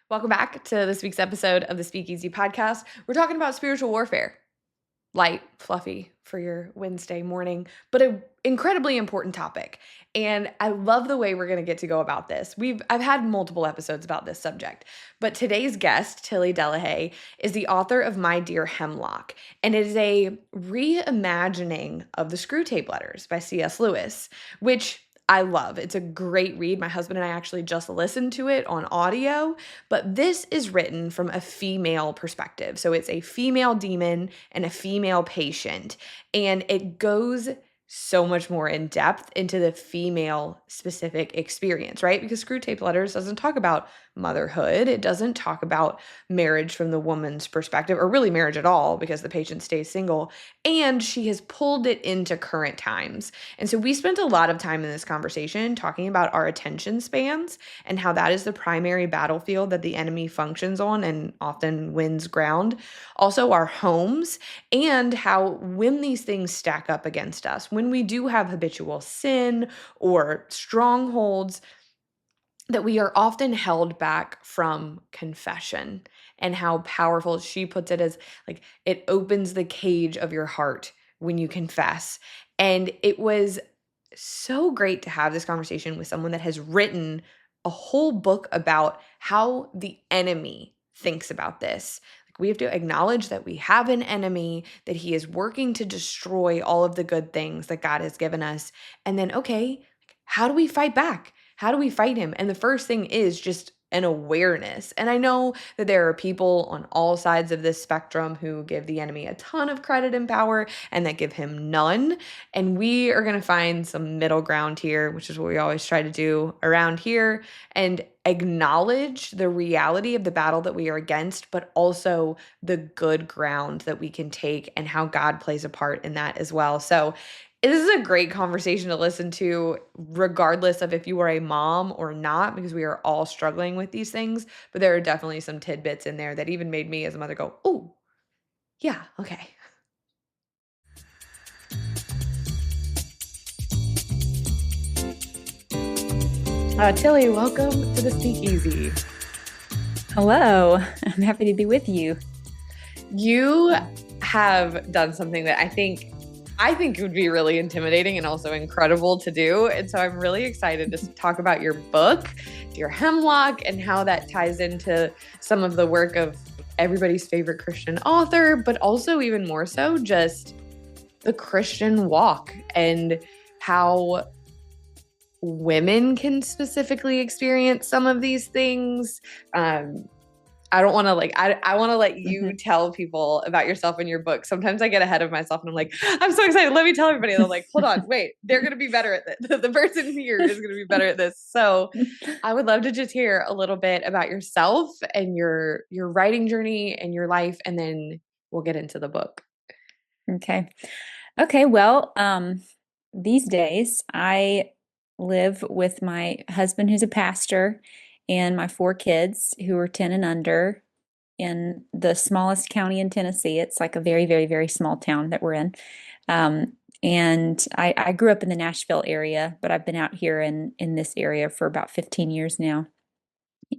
Welcome back to this week's episode of the Speakeasy Podcast. We're talking about spiritual warfare. Light, fluffy for your Wednesday morning, but an incredibly important topic. And I love the way we're going to get to go about this. I've had multiple episodes about this subject, but today's guest, Tilly Dillehay, is the author of My Dear Hemlock, and it is a reimagining of the Screwtape Letters by C.S. Lewis, which I love. It's a great read. My husband and I actually just listened to it on audio, but this is written from a female perspective. So it's a female demon and a female patient, and it goes so much more in depth into the female specific experience, right? Because Screwtape Letters doesn't talk about motherhood. It doesn't talk about marriage from the woman's perspective, or really marriage at all, because the patient stays single. And she has pulled it into current times. And so we spent a lot of time in this conversation talking about our attention spans and how that is the primary battlefield that the enemy functions on and often wins ground. Also, our homes, and how when these things stack up against us, when we do have habitual sin or strongholds, that we are often held back from confession, and how powerful she puts it as, like, it opens the cage of your heart when you confess. And it was so great to have this conversation with someone that has written a whole book about how the enemy thinks about this. Like, we have to acknowledge that we have an enemy, that he is working to destroy all of the good things that God has given us. And then, okay, how do we fight back? How do we fight him? And the first thing is just an awareness. And I know that there are people on all sides of this spectrum who give the enemy a ton of credit and power and that give him none. And we are going to find some middle ground here, which is what we always try to do around here, and acknowledge the reality of the battle that we are against, but also the good ground that we can take and how God plays a part in that as well. So this is a great conversation to listen to, regardless of if you are a mom or not, because we are all struggling with these things. But there are definitely some tidbits in there that even made me as a mother go, oh, yeah, okay. Tilly, welcome to the Speakeasy. Hello, I'm happy to be with you. You have done something that I think would be really intimidating and also incredible to do. And so I'm really excited to talk about your book, Dear Hemlock, and how that ties into some of the work of everybody's favorite Christian author, but also even more so just the Christian walk and how women can specifically experience some of these things. I don't want to I want to let you tell people about yourself in your book. Sometimes I get ahead of myself and I'm like, I'm so excited. Let me tell everybody. And I'm like, hold on, wait, they're going to be better at this. The person here is going to be better at this. So I would love to just hear a little bit about yourself and your writing journey and your life. And then we'll get into the book. Okay. Well, these days I live with my husband, who's a pastor, and my 4 kids who are 10 and under in the smallest county in Tennessee. It's like a very, very, very small town that we're in. And I grew up in the Nashville area, but I've been out here in this area for about 15 years now.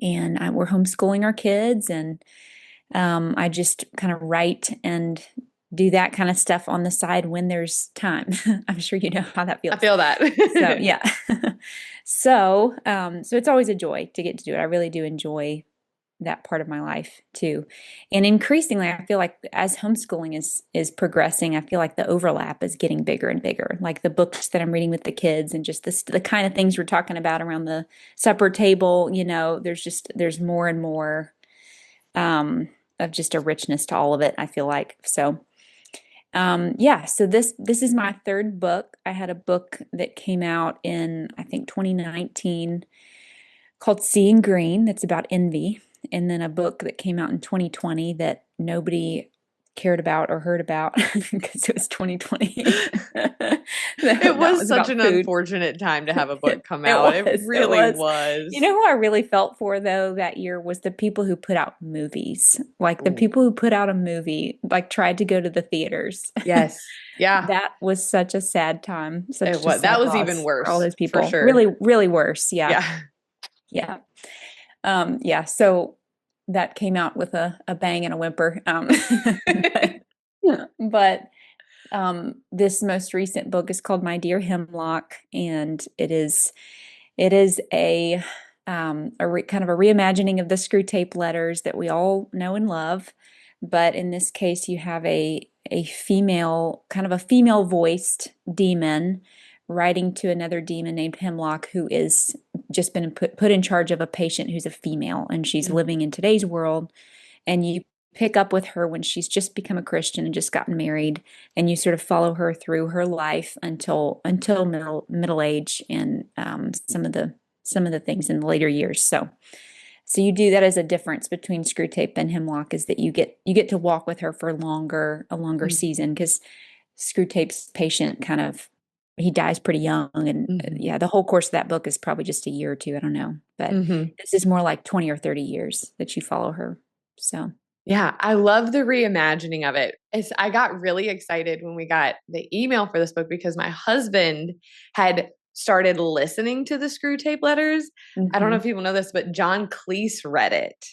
And we're homeschooling our kids, and I just kind of write and do that kind of stuff on the side when there's time. I'm sure you know how that feels. I feel that. So yeah. So it's always a joy to get to do it. I really do enjoy that part of my life too. And increasingly, I feel like as homeschooling is progressing, I feel like the overlap is getting bigger and bigger. Like the books that I'm reading with the kids and just the kind of things we're talking about around the supper table, there's more and more of just a richness to all of it, I feel like. So so this is my 3rd book. I had a book that came out in, I think, 2019 called Seeing Green, that's about envy. And then a book that came out in 2020 that nobody cared about or heard about because it was 2020. It was such an unfortunate time to have a book come out. It really was. You know who I really felt for, though, that year was the people who put out movies. Like the people who put out a movie, like tried to go to the theaters. Yes. Yeah. That was such a sad time. That was even worse. For all those people. For sure. Really, really worse. Yeah. Yeah. So that came out with a bang and a whimper. But, but this most recent book is called My Dear Hemlock, and it is kind of a reimagining of the Screwtape Letters that we all know and love. But in this case, you have a female, kind of a female voiced demon writing to another demon named Hemlock, who is just been put in charge of a patient who's a female, and she's Mhm. living in today's world. And you pick up with her when she's just become a Christian and just gotten married, and you sort of follow her through her life until middle age, and some of the things in the later years. So you do that as a difference between Screwtape and Hemlock, is that you get to walk with her for a longer Mhm. season, because Screwtape's patient kind of he dies pretty young, and Mhm. yeah, the whole course of that book is probably just a year or two, I don't know, but Mhm. this is more like 20 or 30 years that you follow her. So Yeah, I love the reimagining of it. I got really excited when we got the email for this book because my husband had started listening to the Screwtape Letters. I don't know mhm. if people know this, but John Cleese read it.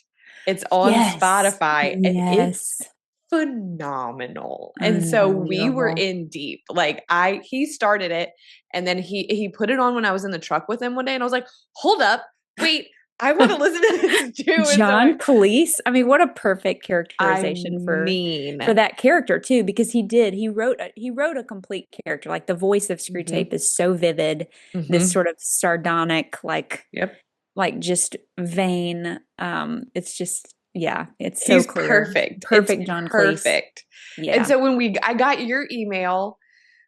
It's on Yes. Spotify and it's Yes. phenomenal. And so we were Unbelievable. in deep. Like he started it and then he put it on when I was in the truck with him one day and I was like, "Hold up. Wait, I want to listen to this too." And so John Cleese. I mean, what a perfect I characterization for mean, that character too, because he wrote a complete character. Like, the voice of mhm, Screwtape is so vivid, this mhm. sort of sardonic, Yep. like just vain. It's just, yeah, it's so He's clear. perfect. It's Perfect John Cleese. perfect. And Yeah. so when I got your email,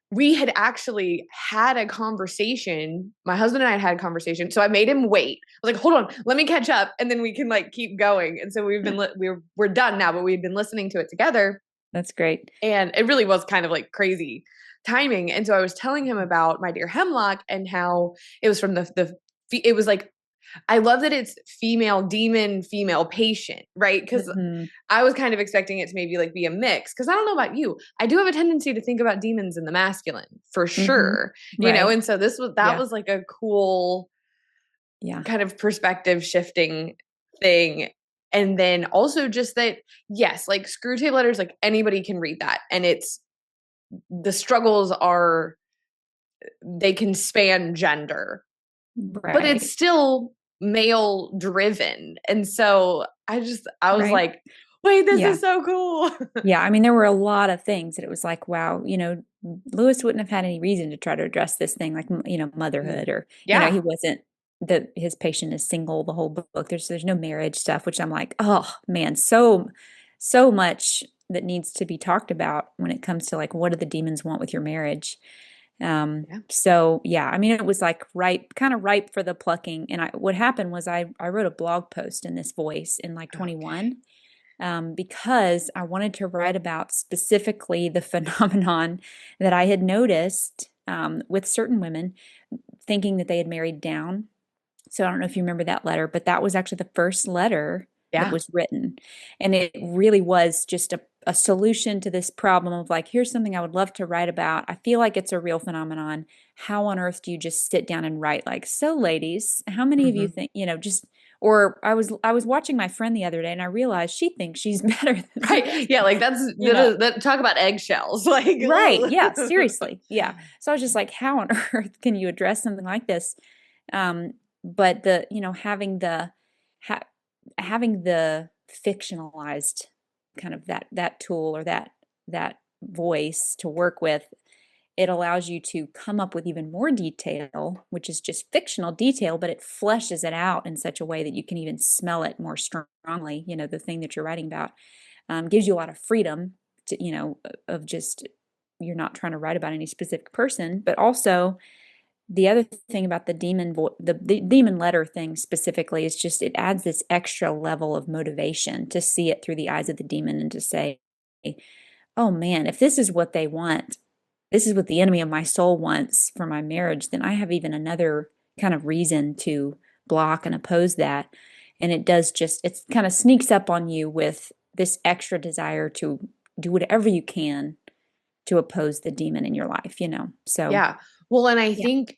we had actually had a conversation. My husband and I had a conversation. So I made him wait. I was like, "Hold on, let me catch up and then we can like keep going." And so we're done now, but we've been listening to it together That's great. and it really was kind of like crazy timing. And so I was telling him about My Dear Hemlock and how it was from the it was like I love that it's female demon, female patient, right? Because Hmm. I was kind of expecting it to maybe like be a mix. Because I don't know about you, I do have a tendency to think about demons in the masculine for Hmm. sure, Right. And so that Yeah. was like a cool Yeah. kind of perspective shifting thing. And then also just that, yes, like Screwtape Letters, like anybody can read that, and it's the struggles are they can span gender, but it's Right. still male driven. And so I was Right. like, wait, this Yeah. is so cool. Yeah, I mean, there were a lot of things that it was like, wow, Lewis wouldn't have had any reason to try to address this thing, like, Mm. motherhood, or, he Yeah. wasn't his patient is single the whole book. There's no marriage stuff, which I'm like, oh man, so much that needs to be talked about when it comes to, like, what do the demons want with your marriage? Yeah. So yeah, I mean, it was like kind of ripe for the plucking. And what happened was I wrote a blog post in this voice in like Okay. 21, because I wanted to write about specifically the phenomenon that I had noticed, with certain women thinking that they had married down. So I don't know if you remember that letter, but that was actually the first letter that Yeah. was written. And it really was just a solution to this problem of, like, here's something I would love to write about. I feel like it's a real phenomenon. How on earth do you just sit down and write, like, so ladies, how many of you Hmm. think, just, or I was watching my friend the other day and I realized she thinks she's better than Right. me. Yeah. Like You know, talk about eggshells. Like, right. Yeah, ooh. seriously. Yeah. So I was just like, how on earth can you address something like this? But ha having the fictionalized kind of that tool, or that voice to work with, it allows you to come up with even more detail, which is just fictional detail, but it fleshes it out in such a way that you can even smell it more strongly. The thing that you're writing about, gives you a lot of freedom to, of just, you're not trying to write about any specific person, but also the other thing about the demon letter thing specifically is just, it adds this extra level of motivation to see it through the eyes of the demon, and to say, oh man, if this is what they want, this is what the enemy of my soul wants for my marriage, then I have even another kind of reason to block and oppose that. And it kind of sneaks up on you with this extra desire to do whatever you can to oppose the demon in your life. So Yeah. Well, and I yeah. think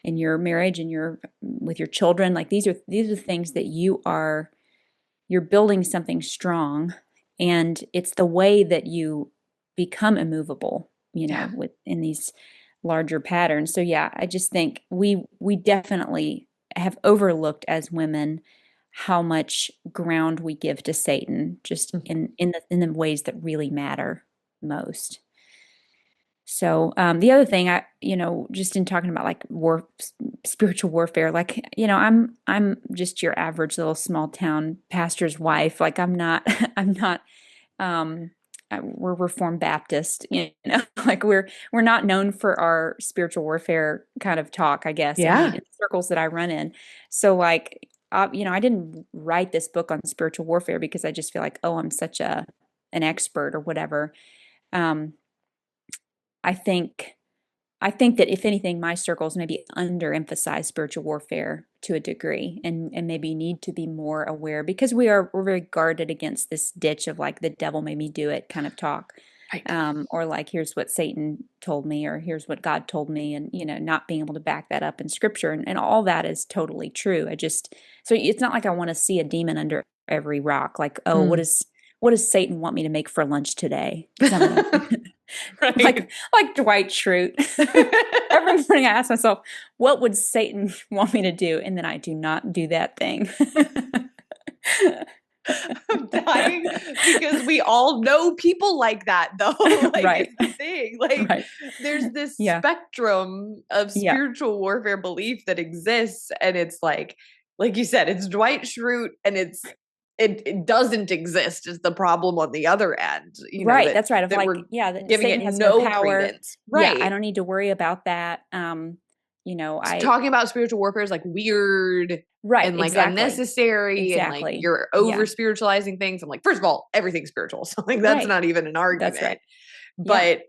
in your marriage and your with your children. Like these are things that you're building something strong, and it's the way that you become immovable, Yeah. in these larger patterns. So yeah, I just think we definitely have overlooked as women how much ground we give to Satan, just in the ways that really matter most. So the other thing, just in talking about like spiritual warfare, like I'm just your average little small town pastor's wife. Like I'm not, I'm not. Um, we're Reformed Baptist, like we're not known for our spiritual warfare kind of talk, I guess, in Yeah. the circles that I run in. So like, I didn't write this book on spiritual warfare because I just feel like, oh, I'm such an expert or whatever. Um, I think I think that if anything, my circles maybe underemphasize spiritual warfare to a degree, and maybe need to be more aware because we're very guarded against this ditch of like the devil made me do it kind of talk. Right. Or like here's what Satan told me, or here's what God told me, and not being able to back that up in scripture, and all that is totally true. So it's not like I want to see a demon under every rock, like, oh, Mm. what does Satan want me to make for lunch today? Because I'm gonna Right. like Dwight Schrute. Every morning I ask myself, what would Satan want me to do? And then I do not do that thing. I'm dying because we all know people like that, though. Like, Right. it's the thing. Like, Right. there's this Yeah. spectrum of Yeah. spiritual warfare belief that exists, and it's like you said, it's Dwight Schrute, and it doesn't exist is the problem on the other end. Right. That That's right. Of that like, we're yeah, that giving it Satan has no no power. credence. Yeah, I Right. don't need to worry about that. I Talking about spiritual warfare is like weird right, and like exactly. unnecessary and like Exactly. you're over Yeah. spiritualizing things. I'm like, first of all, everything's spiritual. So like that's Right. not even an That's argument. right. Yeah. But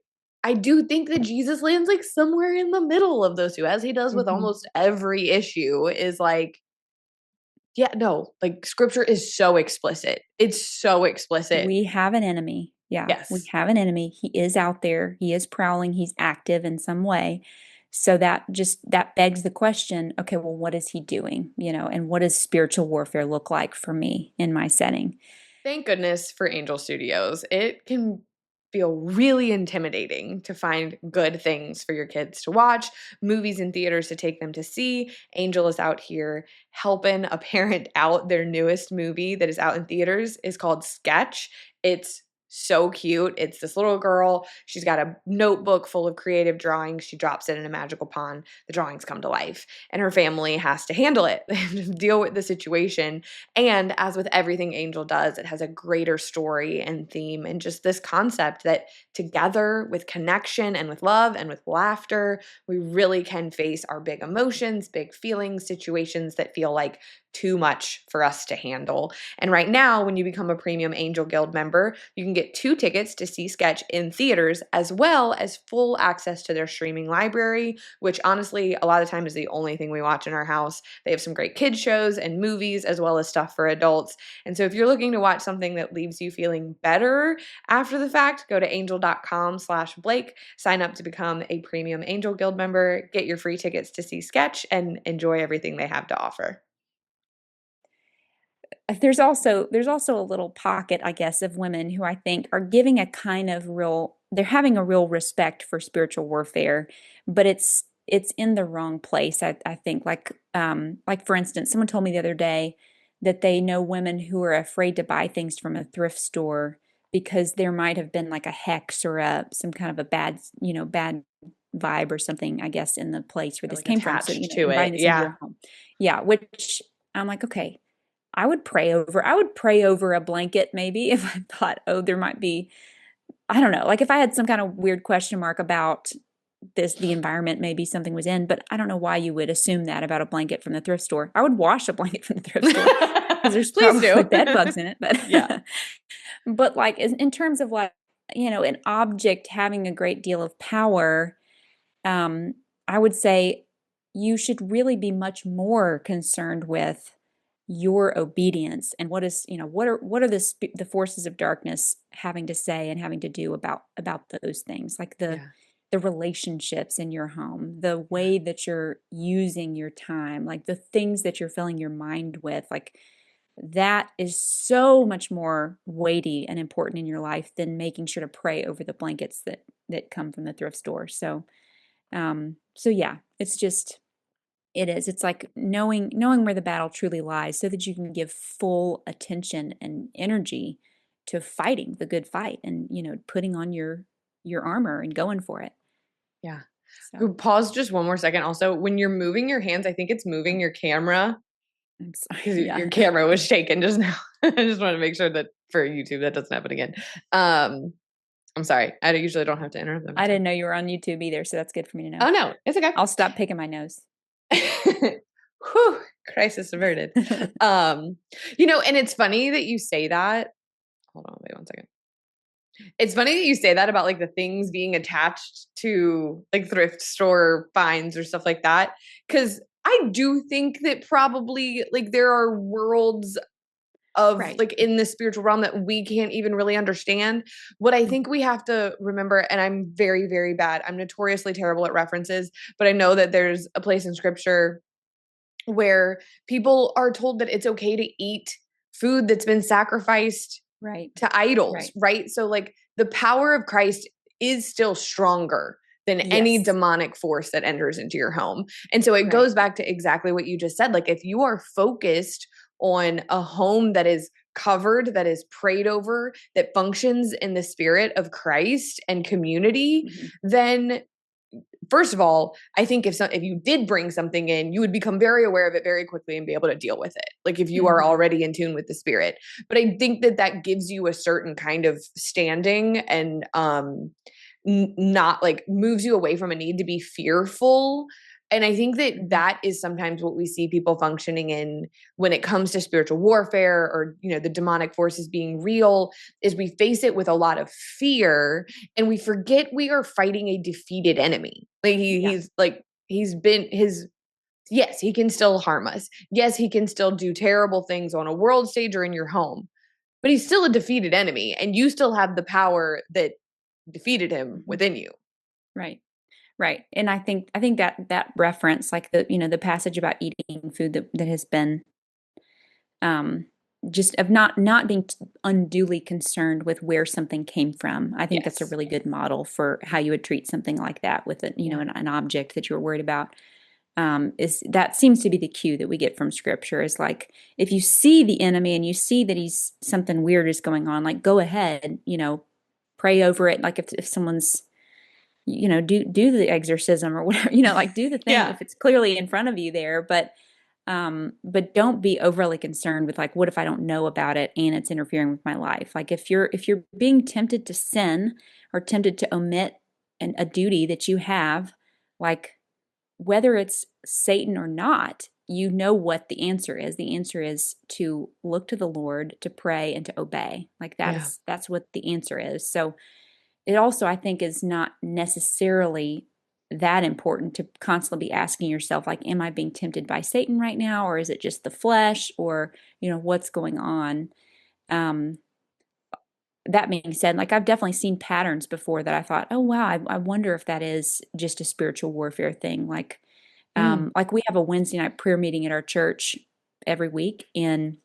I do think that Jesus lands like somewhere in the middle of those two, as he does with Hmm. almost every issue, is like, yeah, no, like scripture is so explicit. It's so explicit. We have an enemy. Yeah, we Yes. have an enemy. He is out there. He is prowling. He's active in some way. So that begs the question, okay, well, what is he doing? And what does spiritual warfare look like for me in my setting? Thank goodness for Angel Studios. It can feel really intimidating to find good things for your kids to watch, movies in theaters to take them to see. Angel is out here helping a parent out. Their newest movie that is out in theaters is called Sketch. It's so cute. It's this little girl. She's got a notebook full of creative drawings. She drops it in a magical pond. The drawings come to life, and her family has to handle it. They have to deal with the situation, and as with everything Angel does, it has a greater story and theme, and just this concept that together with connection and with love and with laughter, we really can face our big emotions, big feelings, situations that feel like too much for us to handle. And right now, when you become a premium Angel Guild member, you can get 2 tickets to see Sketch in theaters, as well as full access to their streaming library, which honestly, a lot of time is the only thing we watch in our house. They have some great kids shows and movies, as well as stuff for adults. And so if you're looking to watch something that leaves you feeling better after the fact, go to angel.com/Blake, sign up to become a premium Angel Guild member, get your free tickets to see Sketch, and enjoy everything they have to offer. There's also a little pocket, I guess, of women who I think are giving a kind of real they're having a real respect for spiritual warfare, but it's in the wrong place. I think like for instance, someone told me the other day that they know women who are afraid to buy things from a thrift store because there might have been like a hex or some kind of a bad vibe or something, I guess, in the place where You're this like came from. So, attached to it. inviting this into Yeah. your home. Yeah, which I'm like, okay, I would pray over a blanket maybe if I thought, oh, there might be, I don't know, like if I had some kind of weird question mark about the environment, maybe something was in, but I don't know why you would assume that about a blanket from the thrift store. I would wash a blanket from the thrift store because there's Please probably do. bed bugs in it, Yeah. but like in terms of like, an object having a great deal of power, um, I would say you should really be much more concerned with your obedience and what are the forces of darkness having to say and having to do about those things, like the Yeah. the relationships in your home, the way that you're using your time, like the things that you're filling your mind with, like that is so much more weighty and important in your life than making sure to pray over the blankets that come from the thrift store. So yeah, it's just it is. It's like knowing where the battle truly lies so that you can give full attention and energy to fighting the good fight and, putting on your armor and going for it. Yeah. So, Pause just one more second. Also, when you're moving your hands, I think it's moving oh, your camera I'm sorry. because Yeah. your camera was shaking just now. I just want to make sure that for YouTube that doesn't happen again. I'm sorry. I usually don't have to interrupt them. I didn't know you were on YouTube either, so that's good for me to know. Oh no, it's okay. I'll stop picking my nose. Whew, crisis averted. And it's funny that you say that. Hold on, wait one second. It's funny that you say that about like the things being attached to like thrift store finds or stuff like that. Cause I do think that probably like there are worlds of Right. like in the spiritual realm that we can't even really understand. What I think we have to remember, and I'm very, very bad, I'm notoriously terrible at references, but I know that there's a place in scripture where people are told that it's okay to eat food that's been sacrificed Right. to idols, Right. right? So like the power of Christ is still stronger than any Yes. demonic force that enters into your home. And so it Right. goes back to exactly what you just said. Like if you are focused on a home that is covered, that is prayed over, that functions in the spirit of Christ and community, Mhm. then first of all, I think if you did bring something in, you would become very aware of it very quickly and be able to deal with it. Like if you are Mhm. already in tune with the spirit. But I think that gives you a certain kind of standing and not like moves you away from a need to be fearful. And I think that Mhm. that is sometimes what we see people functioning in when it comes to spiritual warfare or the demonic forces being real is we face it with a lot of fear and we forget we are fighting a defeated enemy. Like Yeah. he's like he's been his yes, he can still harm us. Yes, he can still do terrible things on a world stage or in your home. But he's still a defeated enemy and you still have the power that defeated him Mhm. within you. Right. Right. And I think that reference, like the passage about eating food that has been um just of not being unduly concerned with where something came from. I think that's a Yes. really good model for how you would treat something like that with Yeah. an object that you were worried about. Is that seems to be the cue that we get from scripture is like if you see the enemy and you see that he's something weird is going on, like go ahead, pray over it. Like if someone's do the exorcism or whatever, like do the thing Yeah. if it's clearly in front of you there, but don't be overly concerned with like what if I don't know about it and it's interfering with my life. Like if you're being tempted to sin or tempted to omit a duty that you have, like whether it's Satan or not, you know what the answer is. The answer is to look to the Lord, to pray and to obey. Like Yeah. that's what the answer is. So it also, I think, is not necessarily that important to constantly be asking yourself, like, am I being tempted by Satan right now? Or is it just the flesh? Or, what's going on? Um, that being said, like, I've definitely seen patterns before that I thought, oh, wow, I wonder if that is just a spiritual warfare thing. Mm. Like we have a Wednesday night prayer meeting at our church every week. And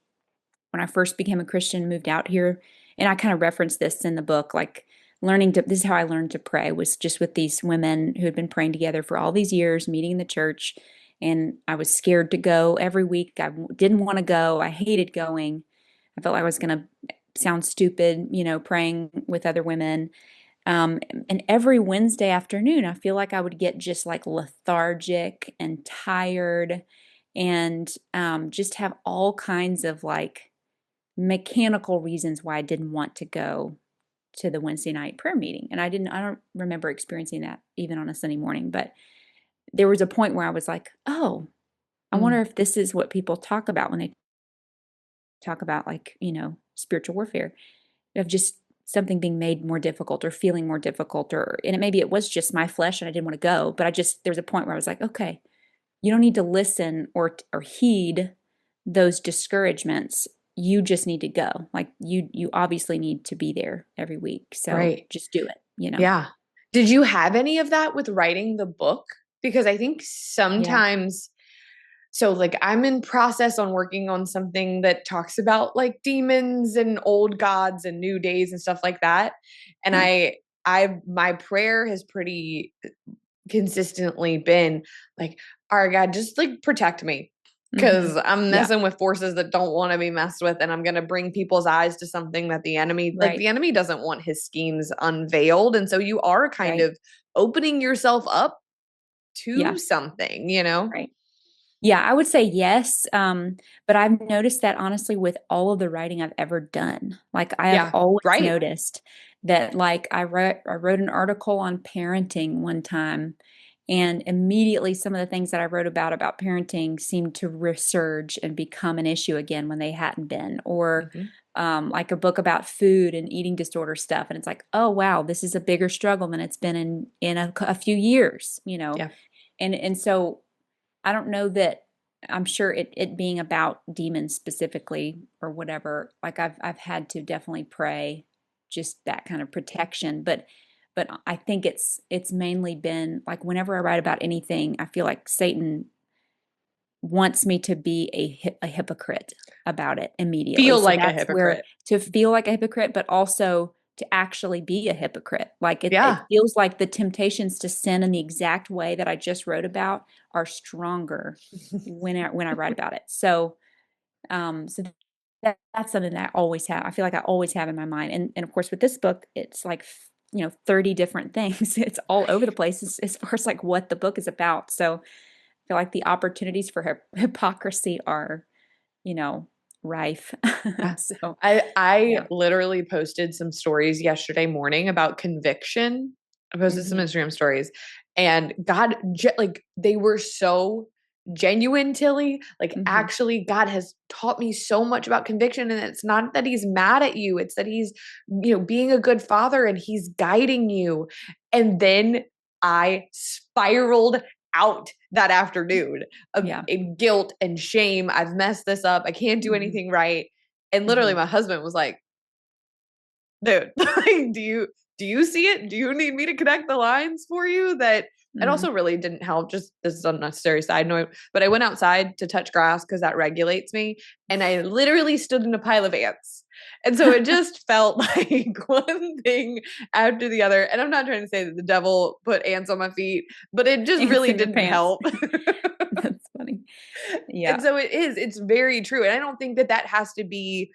when I first became a Christian, moved out here, and I kind of referenced this in the book, like this is how I learned to pray was just with these women who had been praying together for all these years, meeting in the church. And I was scared to go every week. I didn't want to go. I hated going. I felt like I was going to sound stupid, praying with other women. And every Wednesday afternoon, I feel like I would get just like lethargic and tired and just have all kinds of like mechanical reasons why I didn't want to go to the Wednesday night prayer meeting. And I don't remember experiencing that even on a Sunday morning, but there was a point where I was like, oh, I Mm. wonder if this is what people talk about when they talk about like, spiritual warfare of just something being made more difficult or feeling more difficult and maybe it was just my flesh and I didn't want to go, but there was a point where I was like, okay, you don't need to listen or heed those discouragements. You just need to go. Like you obviously need to be there every week. So Right. just do it. Yeah. Did you have any of that with writing the book? Because I think Yeah. sometimes, so like I'm in process on working on something that talks about like demons and old gods and new days and stuff like that. And Yeah. my prayer has pretty consistently been like, all right, God, just like protect me. Mm-hmm. Because I'm Yeah. messing with forces that don't want to be messed with, and I'm going to bring people's eyes to something that Right. the enemy doesn't want his schemes unveiled. And so you are kind Right. of opening yourself up to Yeah. something, you know? Right. Yeah, I would say yes. But I've noticed that honestly with all of the writing I've ever done. Like I have Yeah, always right. noticed that like I wrote an article on parenting one time and immediately some of the things that I wrote about parenting seemed to resurge and become an issue again when they hadn't been. Or Mhm. like a book about food and eating disorder stuff. And it's like, oh wow, this is a bigger struggle than it's been in a few years, you know. Yeah. And so I don't know that I'm sure it being about demons specifically or whatever, like I've had to definitely pray just that kind of protection. But I think it's mainly been like whenever I write about anything, I feel like Satan wants me to be a hypocrite about it immediately. Feel So like a that's where hypocrite. to feel like a hypocrite, but also to actually be a hypocrite. Like it Yeah. feels like the temptations to sin in the exact way that I just wrote about are stronger when I write about it. So that's something that I always have. I feel like I always have in my mind. And of course with this book, it's like 30 different things. It's all over the place as far as like what the book is about. So feel like the opportunities for hypocrisy are, you know, rife. Yeah. So, I yeah. literally posted some stories yesterday morning about conviction. I posted some Hmm. Instagram stories, and like they were so genuine, Tilly. Like Hmm. actually God has taught me so much about conviction, and it's not that he's mad at you, it's that he's, being a good father and he's guiding you. And then I spiraled out that afternoon of Yeah. in guilt and shame. I've messed this up. I can't do Hmm. anything right. And literally Hmm. my husband was like, dude, like, do you see it? Do you need me to connect the lines for you? That it Hmm. also really didn't help. Just this is an unnecessary side note, but I went outside to touch grass because that regulates me. And I literally stood in a pile of ants. And so it just felt like one thing after the other. And I'm not trying to say that the devil put ants on my feet, but it just Ants really in your didn't pants. help. That's funny. And Yeah. so it's very true. And I don't think that has to be,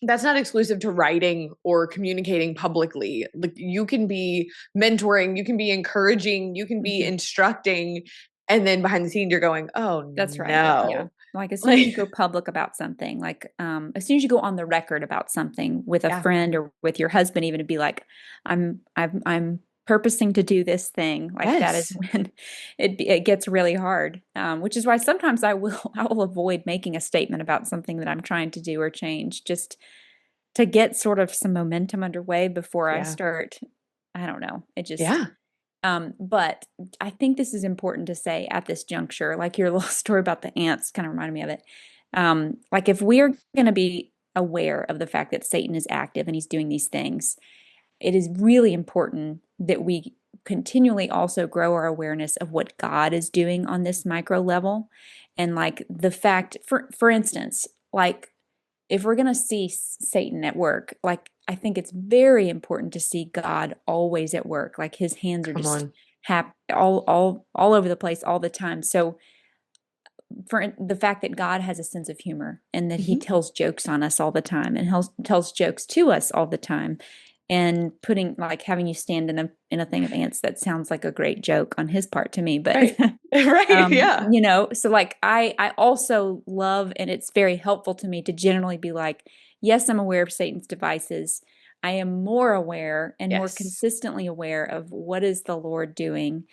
that's not exclusive to writing or communicating publicly. Like you can be mentoring, you can be encouraging, you can be Hmm. instructing, and then behind the scenes you're going, "Oh That's right. Yeah. no." Like as soon as you Like go public about something, like as soon as you go on the record about something with a yeah. friend or with your husband, even to be like, I'm purposing to do this thing, like that is Yes. when it gets really hard. Which is why sometimes I will avoid making a statement about something that I'm trying to do or change, just to get sort of some momentum underway before I Yeah. start. I don't know. Yeah. But I think this is important to say at this juncture, like your little story about the ants kind of reminded me of it. Like if we're going to be aware of the fact that Satan is active and he's doing these things, it is really important that we continually also grow our awareness of what God is doing on this micro level. And like the fact, for instance, like if we're going to see Satan at work, like I think it's very important to see God always at work. Like his hands are Come just on. all over the place all the time. So for the fact that God has a sense of humor and that he Mhm. tells jokes on us all the time and tells jokes to us all the time and putting like having you stand in a thing of ants, that sounds like a great joke on his part to me, but Right. Right. Yeah. so like I also love, and it's very helpful to me to generally be like, yes, I'm aware of Satan's devices. I am more aware and more Yes. consistently aware of what is the Lord doing,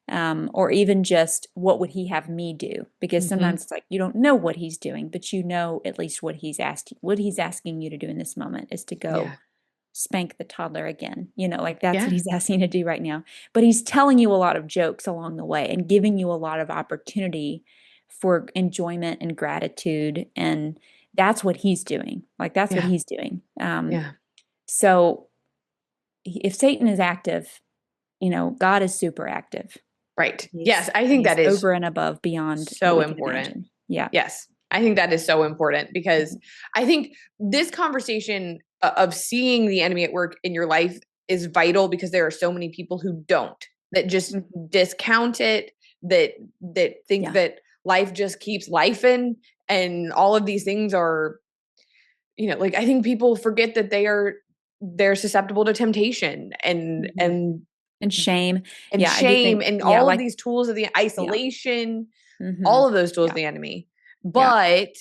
or even just what would he have me do? Because Hmm. sometimes it's like you don't know what he's doing, but you know at least what he's asking you to do in this moment is to go Yeah. spank the toddler again. Like that's what Yeah. he's asking you to do right now. But he's telling you a lot of jokes along the way and giving you a lot of opportunity for enjoyment and gratitude. And that's what he's doing. Like that's what Yeah. he's doing. Yeah. So if Satan is active, God is super active. Right. Yes, I think He's that is over and above beyond what so we can important. imagine. Yeah. Yes, I think that is so important because Mhm. I think this conversation of seeing the enemy at work in your life is vital because there are so many people who don't, that just Mhm. discount it, that think Yeah. that life just keeps lifing and all of these things are, like I think people forget that they're susceptible to temptation and Mhm. and And shame. and Yeah, I do shame think, and yeah, all of like, these tools of the yeah. isolation, Mhm. all of those tools of Yeah. the enemy. Yeah. But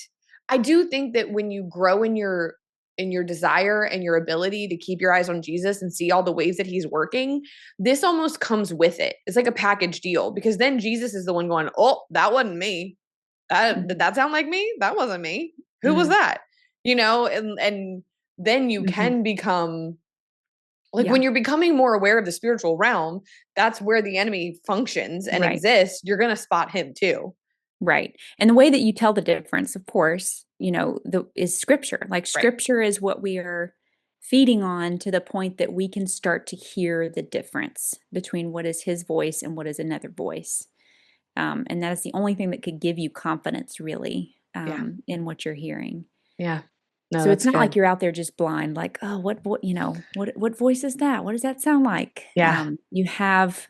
I do think that when you grow in your desire and your ability to keep your eyes on Jesus and see all the ways that he's working, this almost comes with it. It's like a package deal because then Jesus is the one going, "Oh, that wasn't me. Did Mhm. that sound like me? That wasn't me. Who was Mhm. that?" And then you Mhm. can become like when Yeah. you're becoming more aware of the spiritual realm, that's where the enemy functions and Right. exists. You're going to spot him too. Right. And the way that you tell the difference, of course, is scripture. Like Right. scripture is what we are feeding on to the point that we can start to hear the difference between what is his voice and what is another voice. And that is the only thing that could give you confidence, really, Yeah. in what you're hearing. Yeah. No, So it's that's not like good. you're out there just blind, like, oh, what voice is that? What does that sound like? Yeah. You have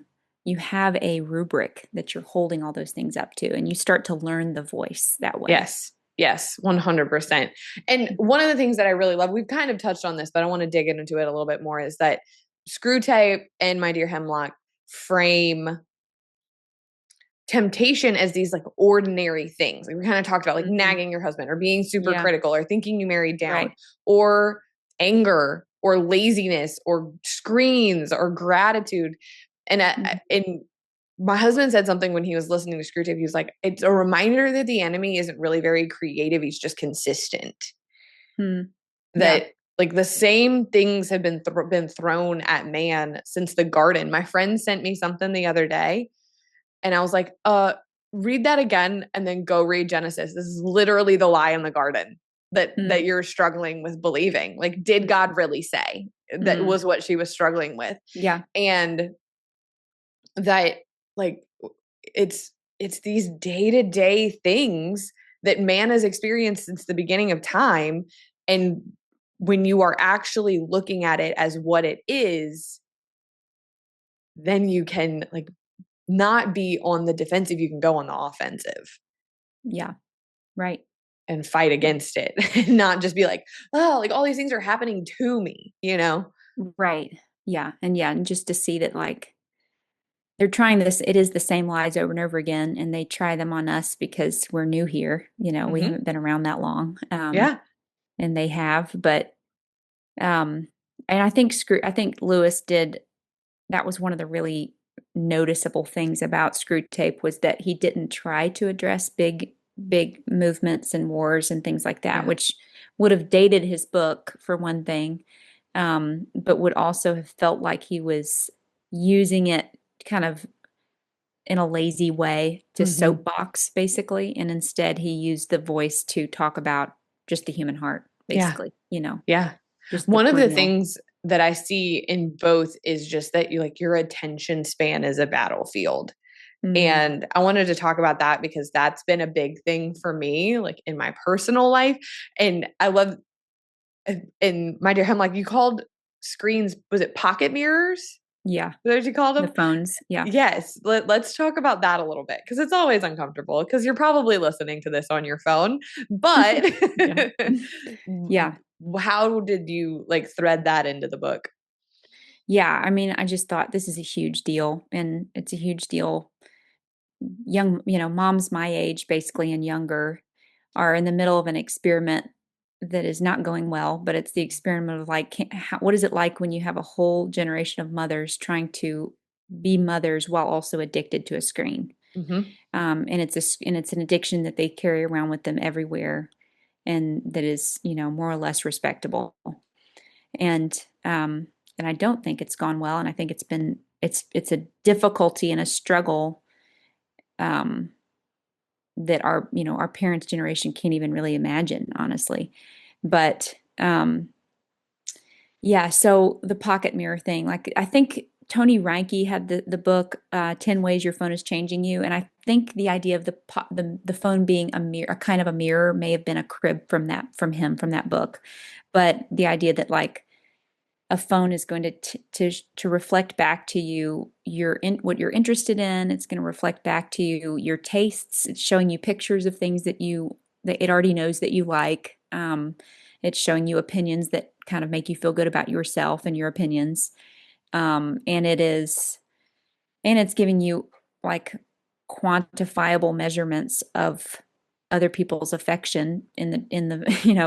a rubric that you're holding all those things up to, and you start to learn the voice that way. Yes. Yes. 100%. And one of the things that I really love, we've kind of touched on this, but I want to dig into it a little bit more, is that Screwtape and My Dear Hemlock frame temptation as these like ordinary things. Like we kind of talked about like Mhm. nagging your husband or being super Yeah, critical or thinking you married down right. or anger or laziness or screens or gratitude. And Mhm. and my husband said something when he was listening to Screwtape. He was like, "It's a reminder that the enemy isn't really very creative. He's just consistent. Hmm. Yeah. That like the same things have been thrown at man since the garden." My friend sent me something the other day and I was like, read that again and then go read Genesis. This is literally the lie in the garden that Hmm. you're struggling with believing. Like, did God really say?" That Mm. was what she was struggling with. Yeah. And that like it's these day-to-day things that man has experienced since the beginning of time. And when you are actually looking at it as what it is, then you can like not be on the defensive, you can go on the offensive Yeah. Right. and fight Yeah. against it and not just be like, "Oh, like all these things are happening to me." Right. Yeah, and just to see that, like, they're trying this it is the same lies over and over again, and they try them on us because we're new here, we Mhm. haven't been around that long, Yeah. and they have, but, um and I think Lewis did that was one of the really noticeable things about Screwtape was that he didn't try to address big movements and wars and things like that, Yeah. which would have dated his book for one thing, but would also have felt like he was using it kind of in a lazy way to Mhm. soapbox, basically, and instead he used the voice to talk about just the human heart, Yeah. basically, Yeah. just the One of the real. things that I see in both is just that your attention span is a battlefield. Mm, And I wanted to talk about that because that's been a big thing for me, like in my personal life. And I love in My Dear Hemlock, you called screens, was it pocket mirrors? Is yeah, that what you called the them? phones, yeah. Yes. Let's talk about that a little bit because it's always uncomfortable because you're probably listening to this on your phone. But Yeah. Yeah. how did you like thread that into the book? Yeah, I mean, I just thought this is a huge deal, and it's a huge deal. Moms my age, basically, and younger, are in the middle of an experiment that is not going well, but it's the experiment of like, what is it like when you have a whole generation of mothers trying to be mothers while also addicted to a screen? Mhm. And it's an addiction that they carry around with them everywhere, and that is, more or less respectable. And and I don't think it's gone well, and I think it's a difficulty and a struggle, um, that our parents' generation can't even really imagine, honestly. But yeah, so the pocket mirror thing, like I think Tony Reinke had the book 10 Ways Your Phone is Changing You, and I think the idea of the phone being a mirror, a kind of a mirror, may have been a crib from that book, but the idea that like a phone is going to reflect back to you what you're interested in. It's going to reflect back to you your tastes. It's showing you pictures of things that it already knows that you like. It's showing you opinions that kind of make you feel good about yourself and your opinions. And it's giving you like quantifiable measurements of other people's affection in the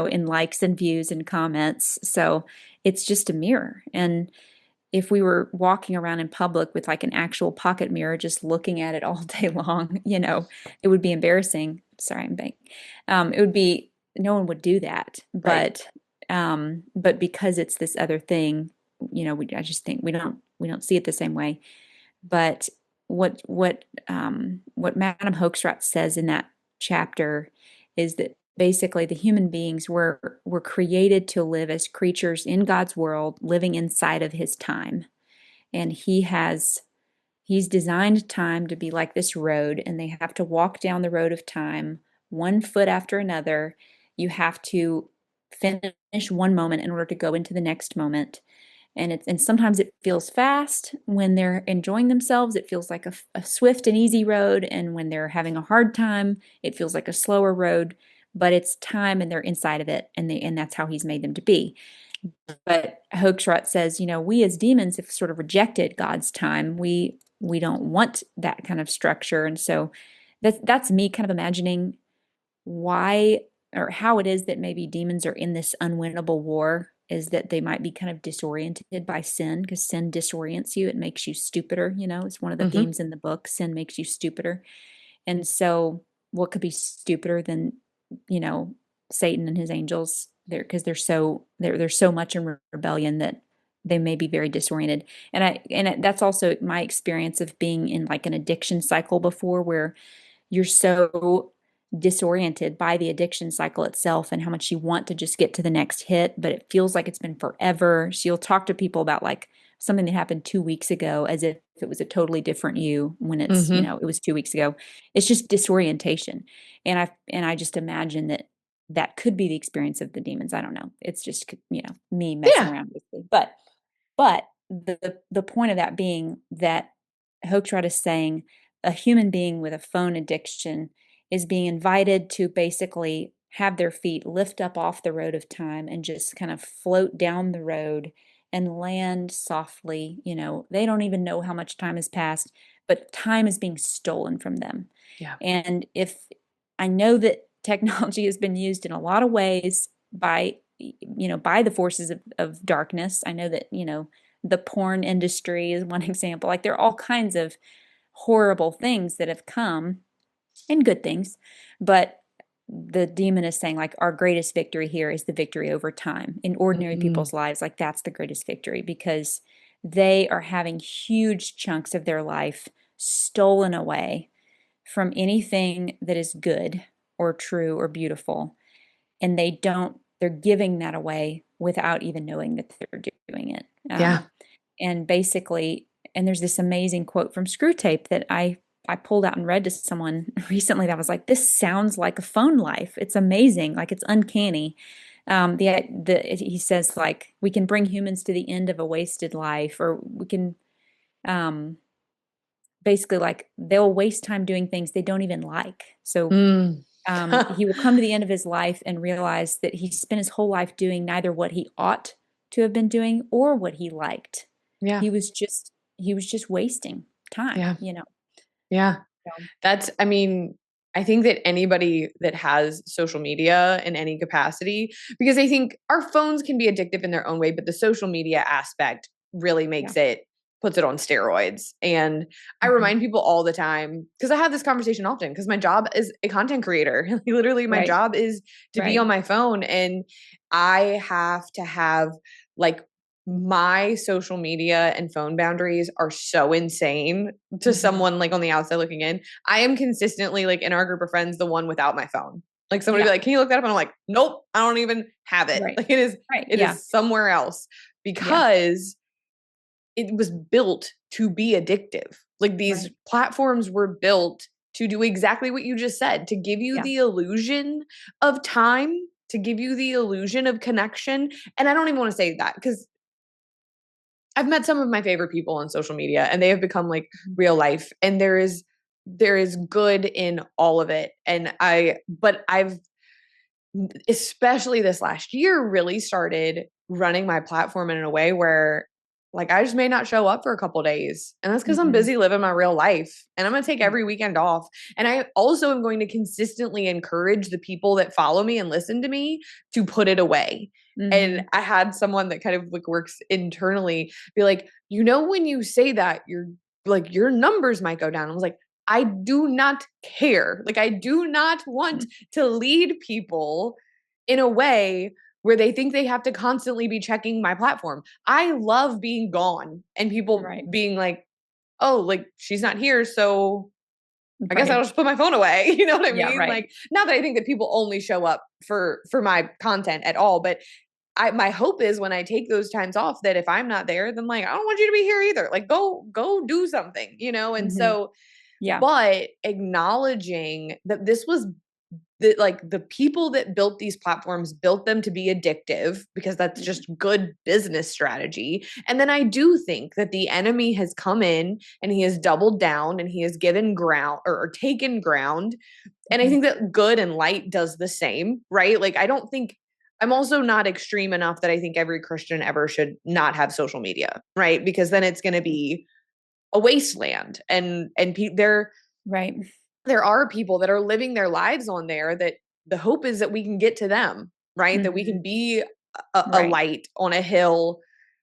in likes and views and comments. So it's just a mirror. And if we were walking around in public with like an actual pocket mirror, just looking at it all day long, it would be embarrassing. Sorry, I'm bang. It would be no one would do that. Right. But because it's this other thing, I just think we don't see it the same way. But what Madame Hoaxrat says in that chapter is that basically the human beings were created to live as creatures in God's world, living inside of his time. And he's designed time to be like this road, and they have to walk down the road of time one foot after another. You have to finish one moment in order to go into the next moment. And sometimes it feels fast when they're enjoying themselves. It feels like a swift and easy road. And when they're having a hard time, it feels like a slower road. But it's time, and they're inside of it, and that's how he's made them to be. But Hoaxrat says, we as demons have sort of rejected God's time. We don't want that kind of structure, and so that's me kind of imagining why or how it is that maybe demons are in this unwinnable war, is that they might be kind of disoriented by sin, because sin disorients you. It makes you stupider. It's one of the Hmm. themes in the book. Sin makes you stupider. And so what could be stupider than, you know, Satan and his angels there, because they're so much in rebellion that they may be very disoriented. That's also my experience of being in like an addiction cycle before, where you're so disoriented by the addiction cycle itself and how much you want to just get to the next hit, but it feels like it's been forever. So you'll talk to people about like something that happened 2 weeks ago as if it was a totally different you, when it's, Hmm. it was 2 weeks ago. It's just disorientation. And I just imagine that that could be the experience of the demons. I don't know. It's just, me messing Yeah. around with it. But the point of that being that Hoaxrat is saying a human being with a phone addiction is being invited to basically have their feet lift up off the road of time and just kind of float down the road and land softly. They don't even know how much time has passed, but time is being stolen from them. Yeah. And if I know that technology has been used in a lot of ways by the forces of darkness. I know that, the porn industry is one example. Like there are all kinds of horrible things that have come, and good things, but the demon is saying like our greatest victory here is the victory over time in ordinary Mm. people's lives. Like that's the greatest victory, because they are having huge chunks of their life stolen away from anything that is good or true or beautiful, and they're giving that away without even knowing that they're doing it. Yeah. And basically, and there's this amazing quote from Screwtape that I pulled out and read to someone recently that was like, this sounds like a phone life. It's amazing. Like it's uncanny. He says like, we can bring humans to the end of a wasted life, or we can, um, basically like they'll waste time doing things they don't even like. So Mm. he will come to the end of his life and realize that he spent his whole life doing neither what he ought to have been doing or what he liked. Yeah. He was just wasting time, Yeah. Yeah. So, I mean, I think that anybody that has social media in any capacity, because I think our phones can be addictive in their own way, but the social media aspect really yeah. puts it on steroids. And I Mhm. remind people all the time, because I have this conversation often, because my job is a content creator. Literally, my Right. job is to be Right. on my phone, and I have to have like my social media and phone boundaries are so insane to Mhm. someone like on the outside looking in. I am consistently like in our group of friends, the one without my phone. Like somebody be Yeah. like, "Can you look that up?" And I'm like, "Nope, I don't even have it." Right. Like it Right. it Yeah. is somewhere else Yeah. because it was built to be addictive. Like these Right. platforms were built to do exactly what you just said, to give you Yeah. the illusion of time, to give you the illusion of connection. And I don't even want to say that because I've met some of my favorite people on social media and they have become like Mhm. real life, and there is good in all of it. And I've especially this last year really started running my platform in a way where like I just may not show up for a couple days, and that's because I'm Mhm. busy living my real life and I'm going to take Yeah. every weekend off. And I also am going to consistently encourage the people that follow me and listen to me to put it away. And Mhm. I had someone that kind of like works internally be like, when you say that, you're like your numbers might go down. I was like, I do not care. Like I do not want to lead people in a way where they think they have to constantly be checking my platform. I love being gone and people Right. being like, "Oh, like she's not here, so I guess I'll Right. just put my phone away." You know what I Yeah, mean? right. Like, not that I think that people only show up for my content at all, but my hope is when I take those times off that if I'm not there, then like I don't want you to be here either. Like go do something, And Mhm. so, Yeah. but acknowledging that this was the people that built these platforms built them to be addictive because that's Mhm. just good business strategy. And then I do think that the enemy has come in and he has doubled down and he has given ground or taken ground. And I Mhm. think that good and light does the same, right? Like I don't think I'm also not extreme enough that I think every Christian ever should not have social media, right? Because then it's going to be a wasteland, Right. there are people that are living their lives on there that the hope is that we can get to them, right? That we Mhm. can be a Right. light on a hill,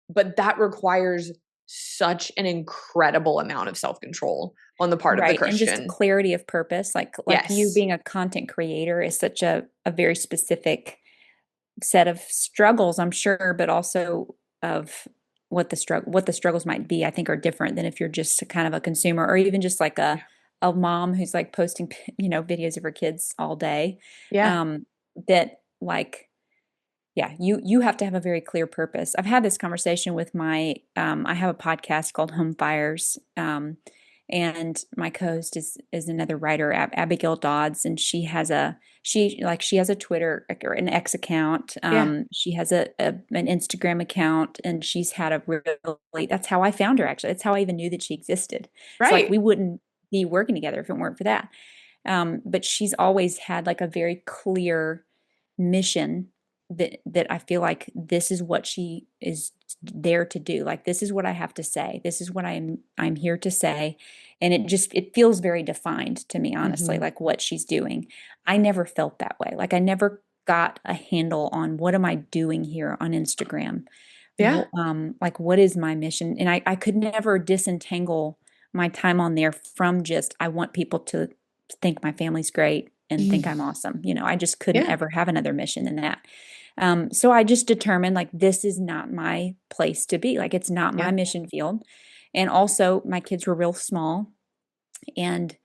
but that requires such an incredible amount of self-control on the part of the Right, and just Christian. clarity of purpose, like you Yes. being a content creator is such a very specific set of struggles, I'm sure, but also of what the struggles might be, I think are different than if you're just kind of a consumer or even just like Yeah. a mom who's like posting, videos of her kids all day. Yeah. That like yeah, you have to have a very clear purpose. I've had this conversation with my I have a podcast called Home Fires. And my co-host is another writer, Abigail Dodds, and she has a Twitter or an X account. Yeah. She has an Instagram account, and she's had a really that's how I found her actually. That's how I even knew that she existed. It's like Right. we wouldn't be working together if it weren't for that. But she's always had like a very clear mission that I feel like this is what she is there to do. Like this is what I have to say. This is what I'm here to say. And it feels very defined to me, honestly, Mhm. like what she's doing. I never felt that way. Like I never got a handle on what am I doing here on Instagram? Yeah. Like what is my mission? And I could never disentangle my time on there from just I want people to think my family's great and think I'm awesome. I just couldn't Yeah. ever have another mission than that. So I just determined like this is not my place to be. Like it's not my Yeah. mission field. And also my kids were real small and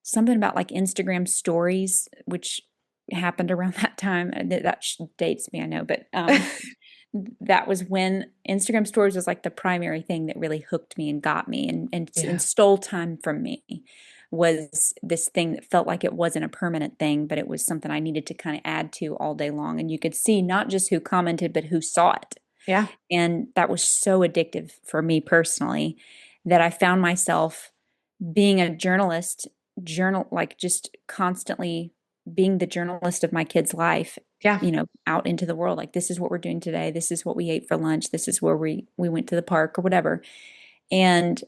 something about like Instagram stories, which happened around that time. That dates me, I know, but that was when Instagram stories was like the primary thing that really hooked me and got me and Yeah. stole time from me was this thing that felt like it wasn't a permanent thing, but it was something I needed to kind of add to all day long. And you could see not just who commented, but who saw it. Yeah. And that was so addictive for me personally that I found myself being a like just constantly being the journalist of my kid's life, Yeah. out into the world. Like, this is what we're doing today. This is what we ate for lunch. This is where we went to the park or whatever. And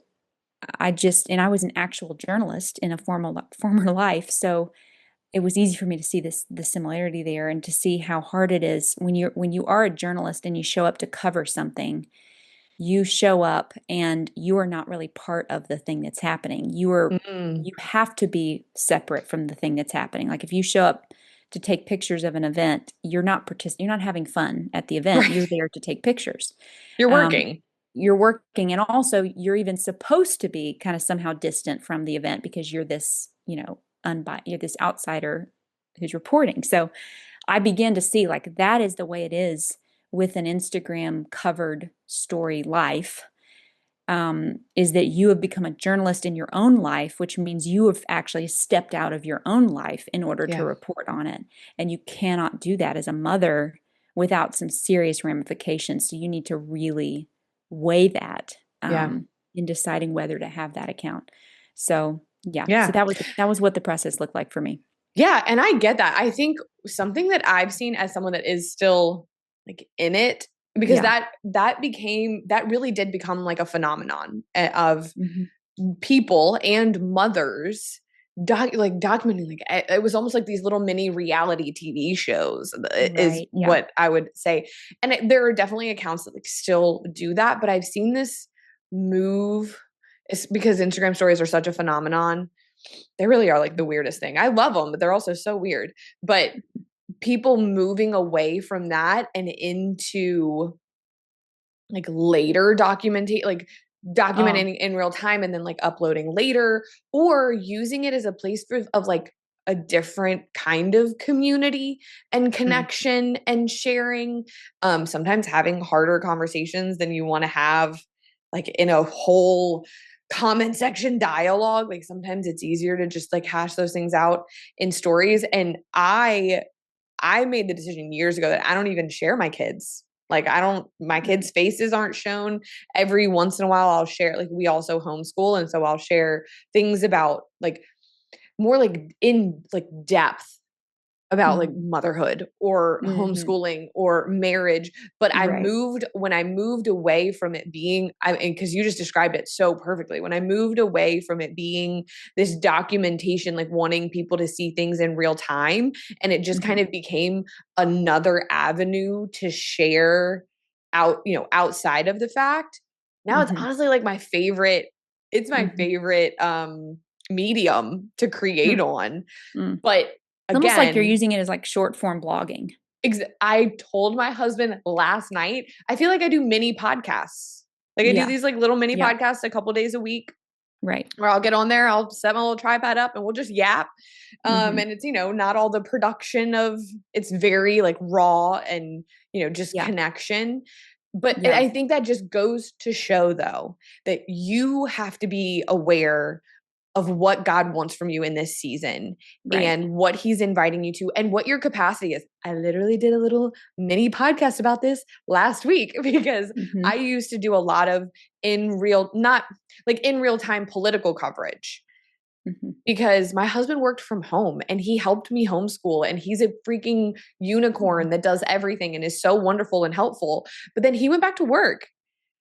I was an actual journalist in a former life. So it was easy for me to see the similarity there and to see how hard it is when you are a journalist and you show up to cover something. You show up and you are not really part of the thing that's happening. Mm. You have to be separate from the thing that's happening. Like if you show up to take pictures of an event, you're not having fun at the event. Right. You're there to take pictures. You're Um, working. you're working, and also you're even supposed to be kind of somehow distant from the event because you're this, you're this outsider who's reporting. So I began to see like that is the way it is with an Instagram covered story life. is that you have become a journalist in your own life, which means you have actually stepped out of your own life in order to Yeah. report on it. And you cannot do that as a mother without some serious ramifications. So you need to really weigh that Yeah. in deciding whether to have that account. So yeah, so Yeah. that was what the process looked like for me. Yeah, and I get that. I think something that I've seen as someone that is still like in it, because Yeah. that really did become like a phenomenon of Hmm. people and mothers documenting, like it was almost like these little mini reality TV shows is Right. Yeah. what I would say. And there are definitely accounts that like still do that, but I've seen this move. It's because Instagram stories are such a phenomenon. They really are like the weirdest thing. I love them, but they're also so weird. But people moving away from that and into like later documenting, like Oh. documenting in real time and then like uploading later, or using it as a place of like a different kind of community and Mm. connection and sharing. Sometimes having harder conversations than you want to have like in a whole comment section dialogue. Like sometimes it's easier to just like hash those things out in stories. And I made the decision years ago that I don't even share my kids. Like I don't, my Mm. kids' faces aren't shown. Every once in a while I'll share, like we also homeschool. And so I'll share things about like more like in like depth about like Mhm. motherhood or Mhm. homeschooling or marriage. But Right. when I moved away from it being, and because you just described it so perfectly, when I moved away from it being this documentation, like wanting people to see things in real time, and it just kind Mhm. of became another avenue to share outside of the fact. Now it's Mhm. honestly like it's my Mhm. favorite medium to create Hmm. on. Mm. It's But almost like you're again, using it as like short form blogging. I told my husband last night, I feel like I do mini podcasts. Like I do Yeah. these like little mini Yeah. podcasts a couple days a week Right. where I'll get on there, I'll set my little tripod up and we'll just yap. Mhm. And it's, not all the production of it's very like raw and, just Yeah. connection. But Yeah. I think that just goes to show though that you have to be aware of what God wants from you in this season Right. and what he's inviting you to and what your capacity is. I literally did a little mini podcast about this last week because Mhm. I used to do a lot of not like in real time political coverage Mhm. because my husband worked from home and he helped me homeschool and he's a freaking unicorn Mhm. that does everything and is so wonderful and helpful. But then he went back to work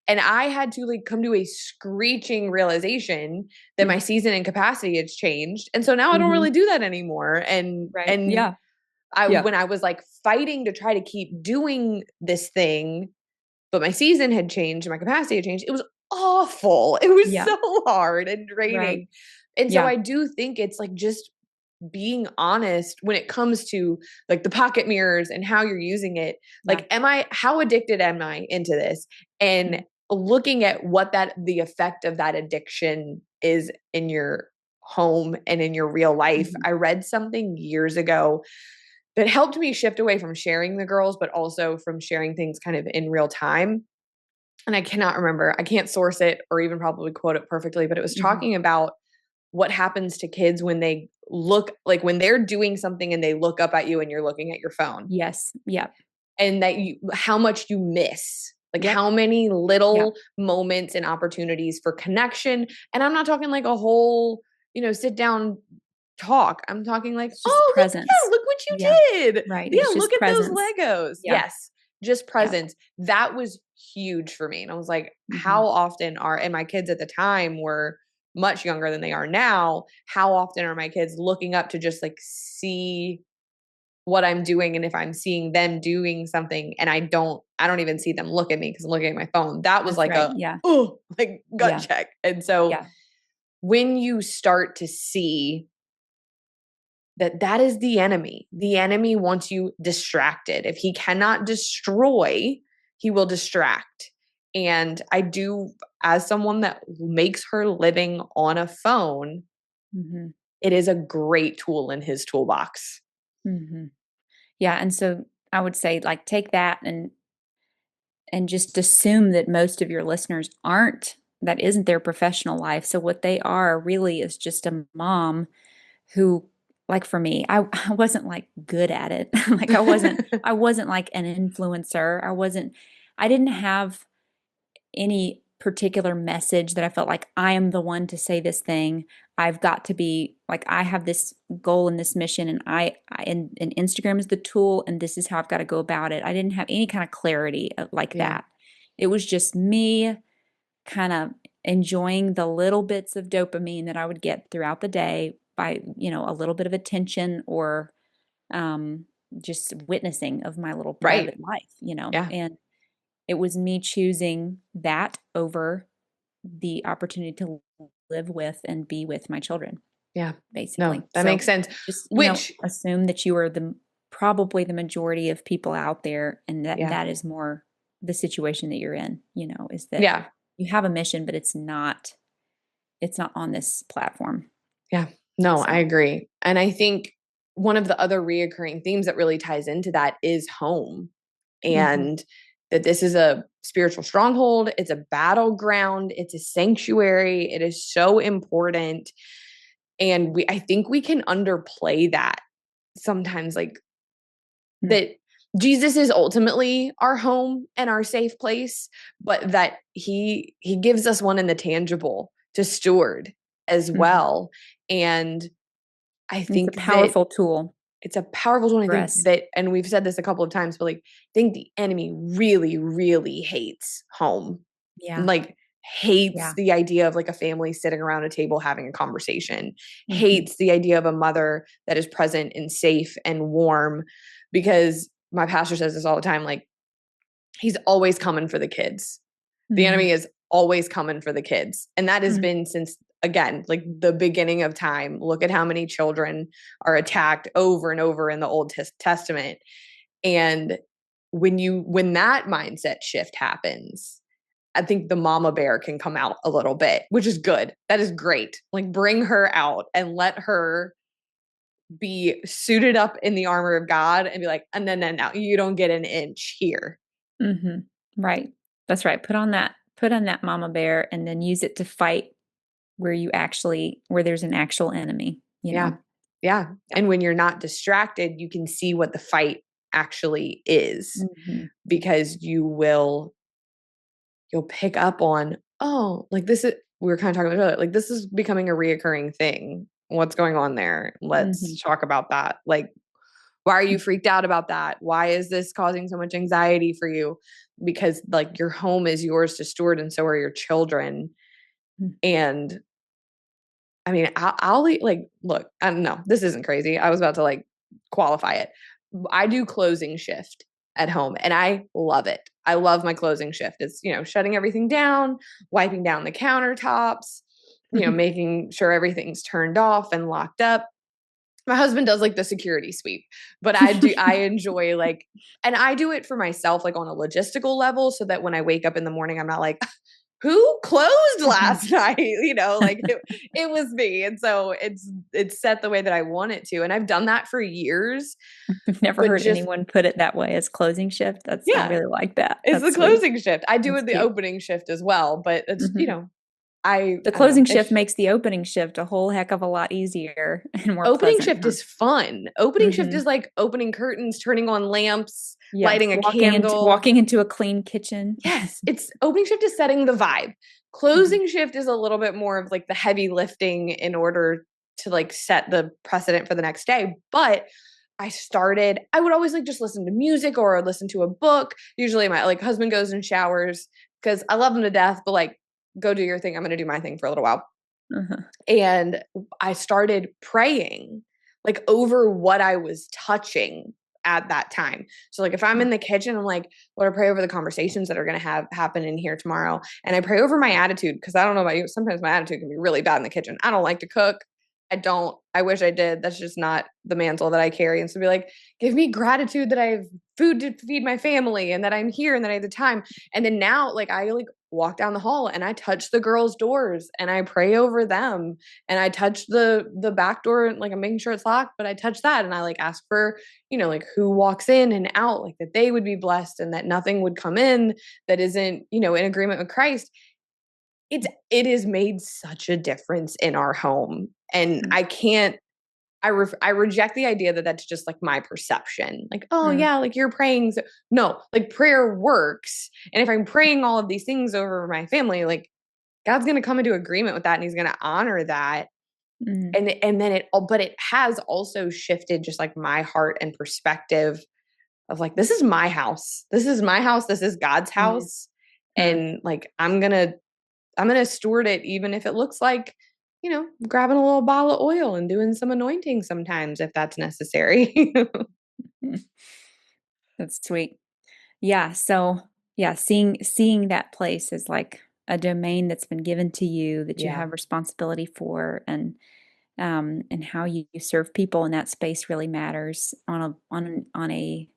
and I had to like come to a screeching realization that my Mhm. season and capacity has changed. And so now I don't really Mhm. do that anymore. And Right. and Yeah. I Yeah. when I was like fighting to try to keep doing this thing, but my season had changed and my capacity had changed, it was awful. It was Yeah. so hard and Right. draining. And so Yeah. I do think it's like just being honest when it comes to like the pocket mirrors and how you're using it. Yeah. Like, how addicted am I into this? And Mhm. looking at what the effect of that addiction is in your home and in your real life. Mhm. I read something years ago that helped me shift away from sharing the girls, but also from sharing things kind of in real time. And I cannot remember, I can't source it or even probably quote it perfectly, but it was Mhm. talking about what happens to kids when they look like when they're doing something and they look up at you and you're looking at your phone Yes. Yep. and that how much you miss, like Yep. how many Yep. little moments and opportunities for connection. And I'm not talking like a whole, sit down talk. I'm talking like, It's just oh, presence. look what you Yeah. did. Right. Yeah, It's look just at those presence. Legos. Yeah. Yes, just Yeah. presence. That was huge for me. And I was like, Mhm. how often and my kids at the time were much younger than they are now. How often are my kids looking up to just like see what I'm doing and if I'm seeing them doing something and I don't even see them look at me because I'm looking at my phone. That was That's like right. Yeah. like gut Yeah. check. And so Yeah. when you start to see that is the enemy wants you distracted. If he cannot destroy, he will distract. And I do, as someone that makes her living on a phone, Mhm. it is a great tool in his toolbox. Mhm. Yeah, and so I would say, like, take that and just assume that most of your listeners aren't that isn't their professional life. So what they are really is just a mom who, like for me, I wasn't like good at it. Like I wasn't like an influencer. I didn't have any particular message that I felt like I am the one to say this thing. I've got to be like, I have this goal and this mission, and and Instagram is the tool, and this is how I've got to go about it. I didn't have any kind of clarity like Yeah. that. It was just me kind of enjoying the little bits of dopamine that I would get throughout the day by, a little bit of attention or um, just witnessing of my little Right. private life. Yeah. And it was me choosing that over the opportunity to live with and be with my children, Yeah. basically. No, that makes So sense. just, Which, assume that you are probably the majority of people out there, and yeah. that is more the situation that you're in, is that Yeah. you have a mission, but it's not on this platform. Yeah. No, I So, agree. And I think one of the other reoccurring themes that really ties into that is home, mhm, and that this is a spiritual stronghold. It's a battleground. It's a sanctuary. It is so important. And I think we can underplay that sometimes, like mm, that Jesus is ultimately our home and our safe place, but that he gives us one in the tangible to steward as mhm. well. And I It's a think that powerful tool it's a powerful tool. I for think us. that, and we've said this a couple of times, but like, I think the enemy really, really hates home. Yeah, Like, hates yeah. the idea of like a family sitting around a table having a conversation, Mhm, hates the idea of a mother that is present and safe and warm, because my pastor says this all the time, like, he's always coming for the kids. The enemy mhm, is always coming for the kids. And that has mhm, been since, again, like the beginning of time. Look at how many children are attacked over and over in the Old Testament. And when that mindset shift happens, I think the mama bear can come out a little bit, which is good. That is great. Like, bring her out and let her be suited up in the armor of God and be like, no, no, no, you don't get an inch here. mhm. Right. That's right. Put on that mama bear and then use it to fight where there's an actual enemy. Yeah. Yeah. Yeah. And when you're not distracted, you can see what the fight actually is, Mhm, because you'll pick up on, oh, like this is, we were kind of talking about earlier, like this is becoming a reoccurring thing. What's going on there? Let's mhm, talk about that. Like, why are you mm, freaked out about that? Why is this causing so much anxiety for you? Because like your home is yours to steward, and so are your children. mm, And I mean, like, look, I don't know. This isn't crazy. I was about to like qualify it. I do closing shift at home and I love it. I love my closing shift. It's, shutting everything down, wiping down the countertops, making sure everything's turned off and locked up. My husband does like the security sweep, but I enjoy like, and I do it for myself, like on a logistical level, so that when I wake up in the morning, I'm not like, who closed last night? Like it was me. And so it's set the way that I want it to. And I've done that for years, I've never but heard just, anyone put it that way as closing shift. I yeah, really like that. it's the That's sweet. closing shift. I do That's it the cute. opening shift as well, but it's, Mhm. The I don't know. closing shift makes the opening shift a whole heck of a lot easier and more Opening pleasant, shift huh? is fun. Opening shift Mhm. is like opening curtains, turning on lamps, Yes, lighting a candle. walking into a clean kitchen. Yes, it's opening shift is setting the vibe. Mhm, Closing shift is a little bit more of like the heavy lifting in order to like set the precedent for the next day. But I would always like just listen to music or listen to a book. Usually my like husband goes and showers because I love him to death, but like, go do your thing. I'm going to do my thing for a little while. uh-huh, And I started praying like over what I was touching at that time. So like if I'm mm, in the kitchen, I'm like, Lord, I pray over the conversations that are going to have happen in here tomorrow. And I pray over my attitude, because I don't know about you, sometimes my attitude can be really bad in the kitchen. I don't like to cook. I wish I did. That's just not the mantle that I carry. And so be like, give me gratitude that I have food to feed my family and that I'm here and that I have the time. And then now like I like walk down the hall and I touch the girls' doors and I pray over them, and I touch the back door, like I'm making sure it's locked, but I touch that and I like ask for, like who walks in and out, like that they would be blessed and that nothing would come in that isn't, in agreement with Christ. it has made such a difference in our home. And Mm, I can't, I reject the idea that that's just like my perception. Like, oh mm, yeah, like you're praying. So, no, like prayer works. And if I'm praying all of these things over my family, like God's going to come into agreement with that and he's going to honor that. mm, And then but it has also shifted just like my heart and perspective of like, this is my house. This is my house. This is God's mm, house. mm. And like, I'm going to steward it, even if it looks like, grabbing a little bottle of oil and doing some anointing sometimes if that's necessary. Mm. That's sweet. Yeah. So yeah, seeing that place as like a domain that's been given to you that you Yeah. have responsibility for, and how you serve people in that space really matters on a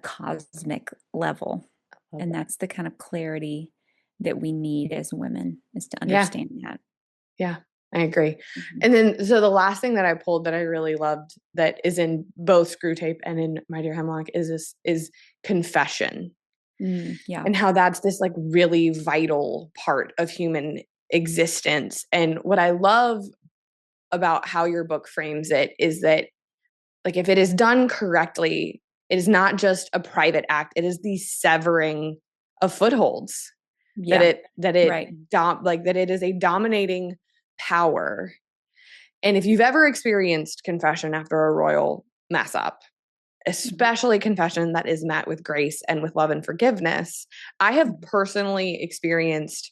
cosmic level. Love And that. that's the kind of clarity that we need as women, is to Yeah. understand that. Yeah. I agree. Mhm. And then, so the last thing that I pulled that I really loved that is in both Screwtape and in My Dear Hemlock is confession, Yeah. and how that's this like really vital part of human existence. And what I love about how your book frames it is that, like, if it is done correctly, it is not just a private act, it is the severing of footholds, Yeah. Right. that it is a dominating power. And if you've ever experienced confession after a royal mess up, Mhm. especially confession that is met with grace and with love and forgiveness, I have Mhm. personally experienced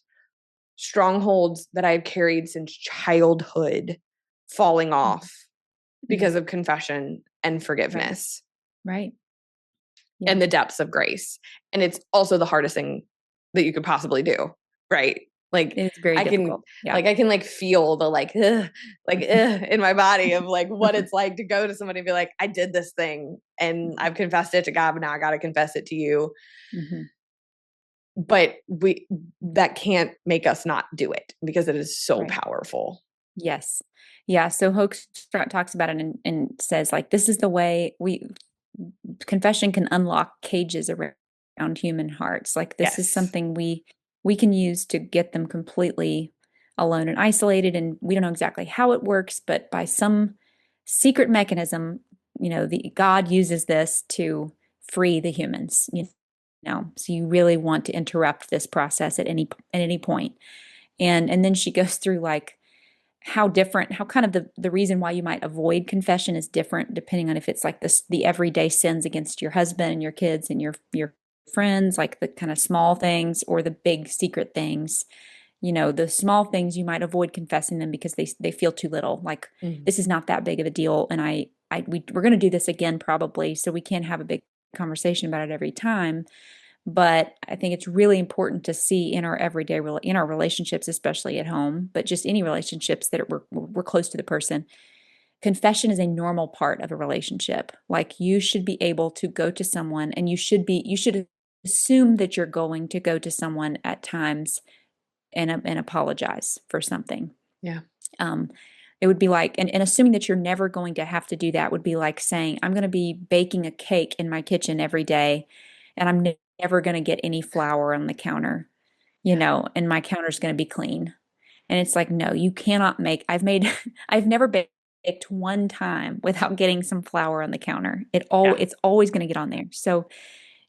strongholds that I've carried since childhood falling Mhm. off Mm. because of confession and Right. forgiveness Right. Yeah. and the depths of grace. And it's also the hardest thing that you could possibly do, right? Like It is very I can difficult. Yeah. I can like feel the in my body of like what it's like to go to somebody and be like, I did this thing and I've confessed it to God, but now I got to confess it to you. Mhm. But we that can't make us not do it because it is so Right. powerful. Yes. Yeah. So Hoaxstrut talks about it and says like this is the way we confession can unlock cages around human hearts. Like this is Yes. something we can use to get them completely alone and isolated, and we don't know exactly how it works, but by some secret mechanism, the God uses this to free the humans, So you really want to interrupt this process at any point. And then she goes through like how kind of the reason why you might avoid confession is different depending on if it's like the everyday sins against your husband and your kids and your friends, like the kind of small things, or the big secret things. The small things you might avoid confessing them because they feel too little. Like Mhm. this is not that big of a deal, and we're going to do this again probably, so we can't have a big conversation about it every time. But I think it's really important to see in our in our relationships, especially at home, but just any relationships that we're close to the person. Confession is a normal part of a relationship. Like you should be able to go to someone, and you should assume that you're going to go to someone at times and apologize for something. Yeah. Um, it would be like, and assuming that you're never going to have to do that would be like saying, I'm going to be baking a cake in my kitchen every day, and I'm never going to get any flour on the counter, Yeah. and my counter's going to be clean. And it's like, no, you cannot I've never baked one time without getting some flour on the counter. Yeah. It's always going to get on there. So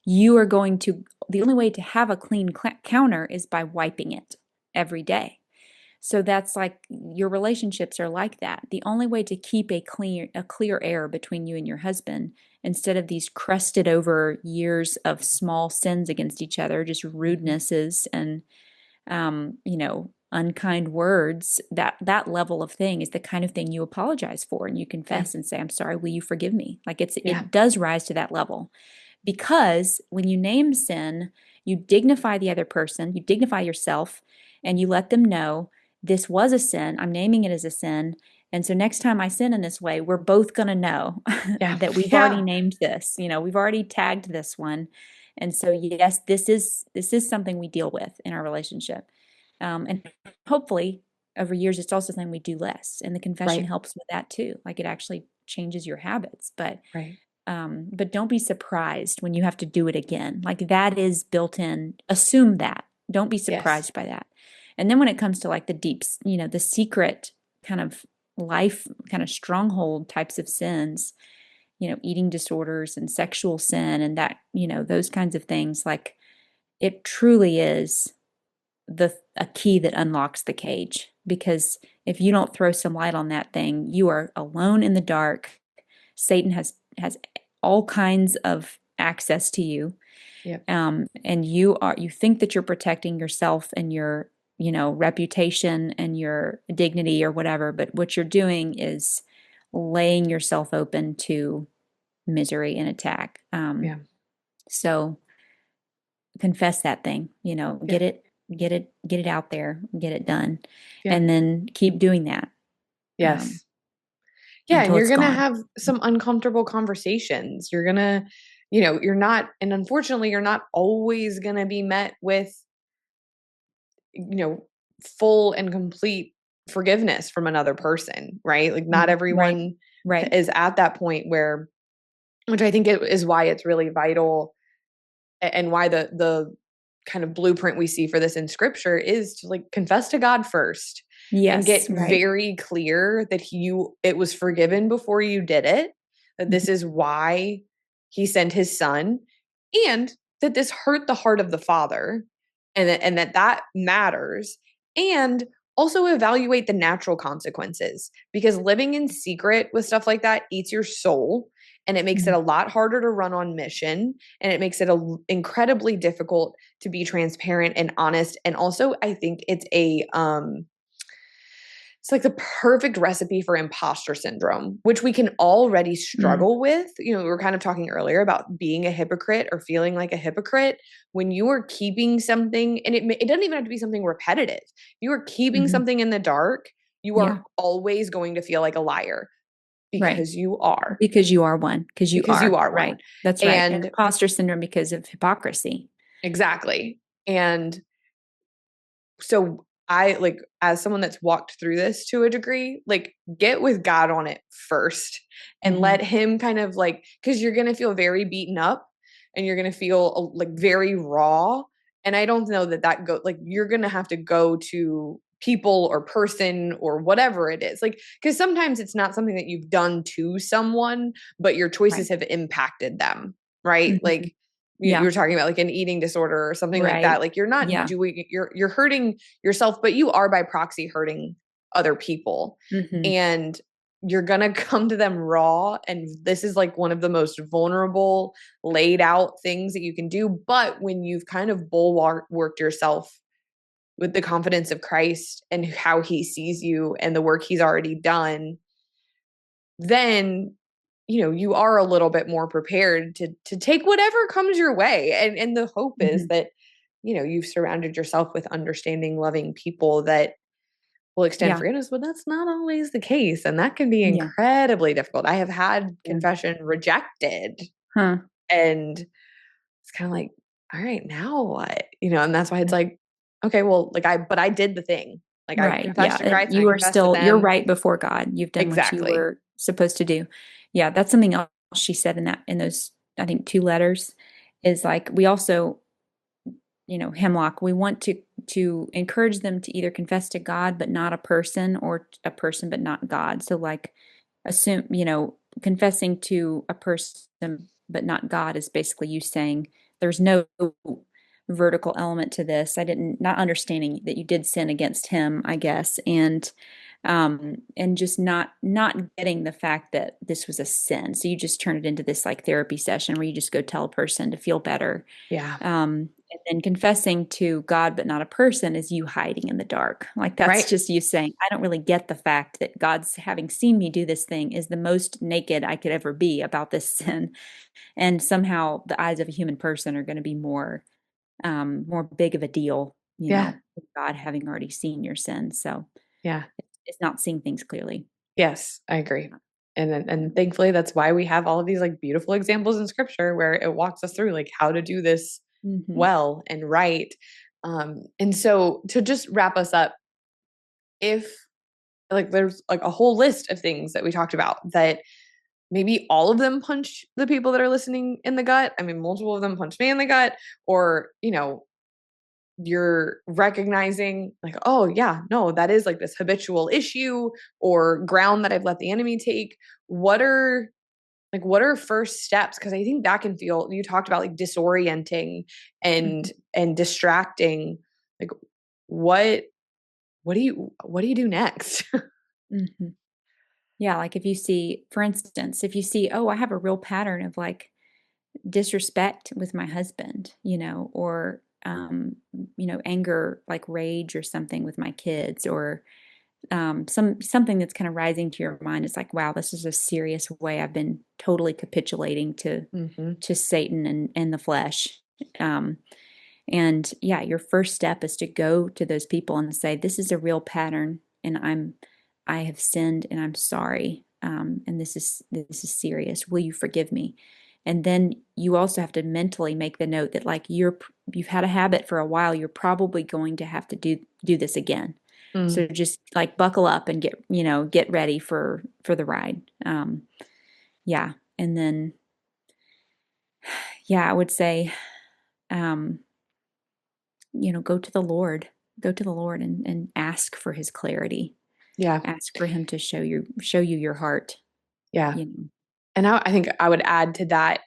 the only way to have a clean counter is by wiping it every day. So that's like your relationships are like that. The only way to keep a clear air between you and your husband, instead of these crusted over years of small sins against each other, just Mhm. rudenesses and unkind words, that level of thing is the kind of thing you apologize for and you Yeah. confess and say, I'm sorry, will you forgive me? Like Yeah. it does rise to that level. Because when you name sin, you dignify the other person, you dignify yourself, and you let them know this was a sin. I'm naming it as a sin. And so next time I sin in this way, we're both going to know Yeah. that we've already Yeah. named this. We've already tagged this one. And so yes, this is something we deal with in our relationship. And hopefully over years, it's also something we do less. And the confession Right. helps with that too. Like it actually changes your habits. Right. But don't be surprised when you have to do it again. Like that is built in. Assume that. Don't be Yes. surprised by that. And then when it comes to like the deeps, the secret kind of life, kind of stronghold types of sins, eating disorders and sexual sin and that, those kinds of things, like it truly is a key that unlocks the cage. Because if you don't throw some light on that thing, you are alone in the dark. Satan has all kinds of access to you. Yeah. And you think that you're protecting yourself and your, reputation and your dignity or whatever, but what you're doing is laying yourself open to misery and attack. Yeah. So confess that thing, Yeah. get it out there, get it done, Yeah. and then keep doing that Yes. Yeah. And until you're it's going to gone. have some uncomfortable conversations. You're going to, you're not, and unfortunately, you're not always going to be met with, full and complete forgiveness from another person, right? Like not Right, everyone right. is at that point where, which I think it is why it's really vital and why the kind of blueprint we see for this in scripture is to like confess to God first and get Yes, right. very clear that it was forgiven before you did it, that this Mhm, is why he sent his son, and that this hurt the heart of the father, and that matters, and also evaluate the natural consequences, because living in secret with stuff like that eats your soul, and it makes it mhm, a lot harder to run on mission, and it makes it incredibly difficult to be transparent and honest. And also I think it's like the perfect recipe for imposter syndrome, which we can already mm, struggle with. We were kind of talking earlier about being a hypocrite or feeling like a hypocrite when you are keeping something, and it doesn't even have to be something repetitive. You are keeping mhm. something in the dark, you are Yeah, always going to feel like a liar, right. because you are, Because you because you are, are one. right. That's right. And And imposter syndrome because of hypocrisy. exactly. And so I like, as someone that's walked through this to a degree, like get with God on it first and Hmm. let him kind of like, cuz you're going to feel very beaten up and you're going to feel like very raw, and I don't know that go like you're going to have to go to people or person or whatever it is. Like cuz sometimes it's not something that you've done to someone, but your choices Right. have impacted them, right? Hmm. Like you Yeah, were talking about like an eating disorder or something like right. that. Like you're not Yeah. doing, you're hurting yourself, but you are by proxy hurting other people. Hmm. And you're going to come to them raw. And this is like one of the most vulnerable, laid out things that you can do. But when you've kind of bulwarked yourself with the confidence of Christ and how he sees you and the work he's already done, then you are a little bit more prepared to take whatever comes your way, and the hope is Hmm. that you've surrounded yourself with understanding, loving people that will extend Yeah. forgiveness, but that's not always the case, and that can be Yeah. incredibly difficult. I have had Yeah. confession rejected, Huh. and it's kind of like, all right, now what? And that's why it's like, okay, well, like I did the thing, like I Right. confessed Yeah. to And Christ and I you are confessed to still, you're them. right before God. You've done what you Exactly. were supposed to do. Yeah. That's something else she said in those, I think, two letters is like, we also, Hemlock, we want to encourage them to either confess to God, but not a person, or a person, but not God. So like, assume, confessing to a person, but not God is basically you saying there's no vertical element to this. I didn't, not understanding that you did sin against him, I guess. And just not getting the fact that this was a sin. So you just turn it into this like therapy session where you just go tell a person to feel better. Yeah. And then confessing to God, but not a person, is you hiding in the dark. Like that's Right. just you saying, I don't really get the fact that God's having seen me do this thing is the most naked I could ever be about this sin. And somehow the eyes of a human person are going to be more big of a deal, Yeah. with God having already seen your sin. So Yeah. it's not seeing things clearly. Yes, I agree. And thankfully that's why we have all of these like beautiful examples in scripture where it walks us through like how to do this Hmm. well and right. And so to just wrap us up, if like there's like a whole list of things that we talked about that maybe all of them punch the people that are listening in the gut. I mean, multiple of them punch me in the gut, or you're recognizing like, oh yeah, no, that is like this habitual issue or ground that I've let the enemy take. What are first steps? Because I think that can feel, you talked about like disorienting Mhm. and distracting. Like what what do you do next? Mhm. Yeah, like if you see, for instance, if you see, oh, I have a real pattern of like disrespect with my husband, or anger, like rage or something with my kids, or something that's kind of rising to your mind. It's like, wow, this is a serious way I've been totally capitulating to Mm-hmm. Satan and the flesh. Um, and yeah, your first step is to go to those people and say, this is a real pattern, and I have sinned, and I'm sorry. And this is serious. Will you forgive me? And then you also have to mentally make the note that like you've had a habit for a while. You're probably going to have to do this again. Mm. So just like buckle up and get ready for the ride. Yeah. And then yeah, I would say, um, go to the Lord. Go to the Lord and ask for his clarity. Yeah. Ask for him to show you your heart, Yeah. you know. And I think I would add to that,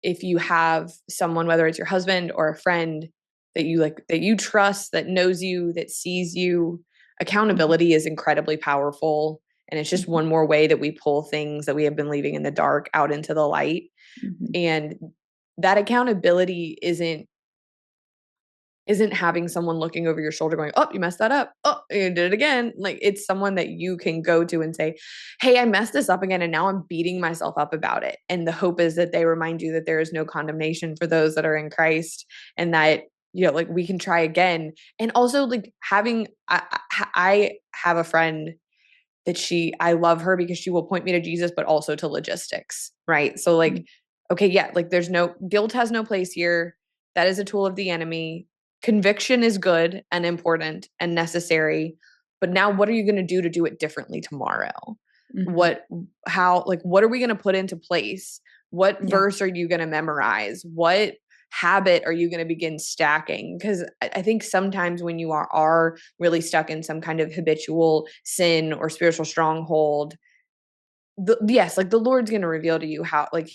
if you have someone, whether it's your husband or a friend that you like, that you trust, that knows you, that sees you, Mhm, accountability is incredibly powerful. And it's just mhm, one more way that we pull things that we have been leaving in the dark out into the light. mhm, And that accountability isn't having someone looking over your shoulder going, oh, you messed that up. Oh, you did it again. Like it's someone that you can go to and say, hey, I messed this up again. And now I'm beating myself up about it. And the hope is that they remind you that there is no condemnation for those that are in Christ, and that, like we can try again. And also like I have a friend that I love her because she will point me to Jesus, but also to logistics, right? So like, mm, okay, yeah, like guilt has no place here. That is a tool of the enemy. Conviction is good and important and necessary. But now what are you going to do it differently tomorrow? mhm. What, how, like, what are we going to put into place? What Yeah, verse are you going to memorize? What habit are you going to begin stacking? Because I think sometimes when you are really stuck in some kind of habitual sin or spiritual stronghold, yes, like the Lord's going to reveal to you how, like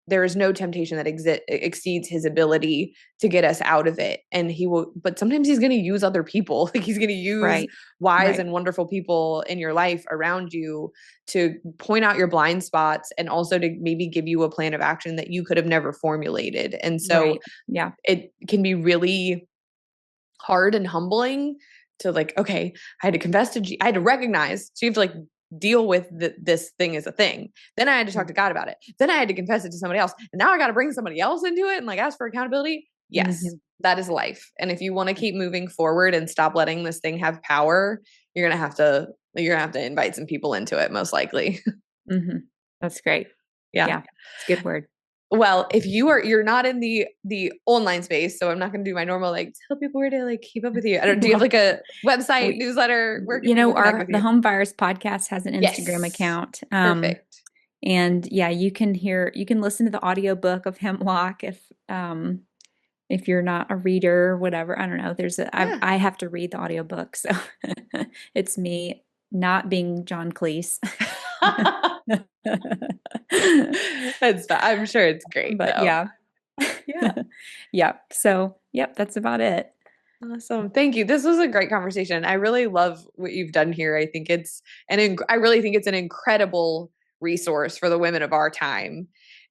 there is no temptation that exceeds his ability to get us out of it. And he will, but sometimes he's going to use other people. Like he's going to use right, wise right. and wonderful people in your life around you to point out your blind spots, and also to maybe give you a plan of action that you could have never formulated. And so Right. Yeah. it can be really hard and humbling to like, okay, I had to confess I had to recognize. So you have to like deal with this thing as a thing. Then I had to talk Yeah. to God about it. Then I had to confess it to somebody else. And now I got to bring somebody else into it and like ask for accountability. Yes, Mhm. that is life. And if you want to keep moving forward and stop letting this thing have power, you're gonna have to invite some people into it, most likely. Mhm. That's great. Yeah. Yeah. It's a good word. Well, if you're not in the online space, so I'm not going to do my normal like tell people where to like keep up with you. I don't. Do you have Well, like a website, we newsletter? Where can people connect our with the you? Home Virus podcast has an Instagram Yes, account. perfect. And yeah, you can listen to the audiobook of Hemlock if you're not a reader or whatever. I don't know. Yeah, I have to read the audiobook, so it's me not being John Cleese. I'm sure it's great But though. yeah. Yeah, Yep. So, yep, that's about it. awesome. Thank you. This was a great conversation. I really love what you've done here. I think I really think it's an incredible resource for the women of our time.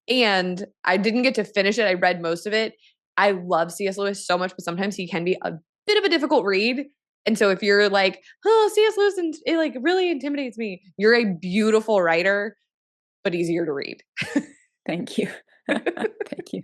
And I didn't get to finish it. I read most of it. I love C.S. Lewis so much, but sometimes he can be a bit of a difficult read. And so if you're like, oh, C.S. Lewis, and it like really intimidates me, you're a beautiful writer, but easier to read. Thank you. Thank you.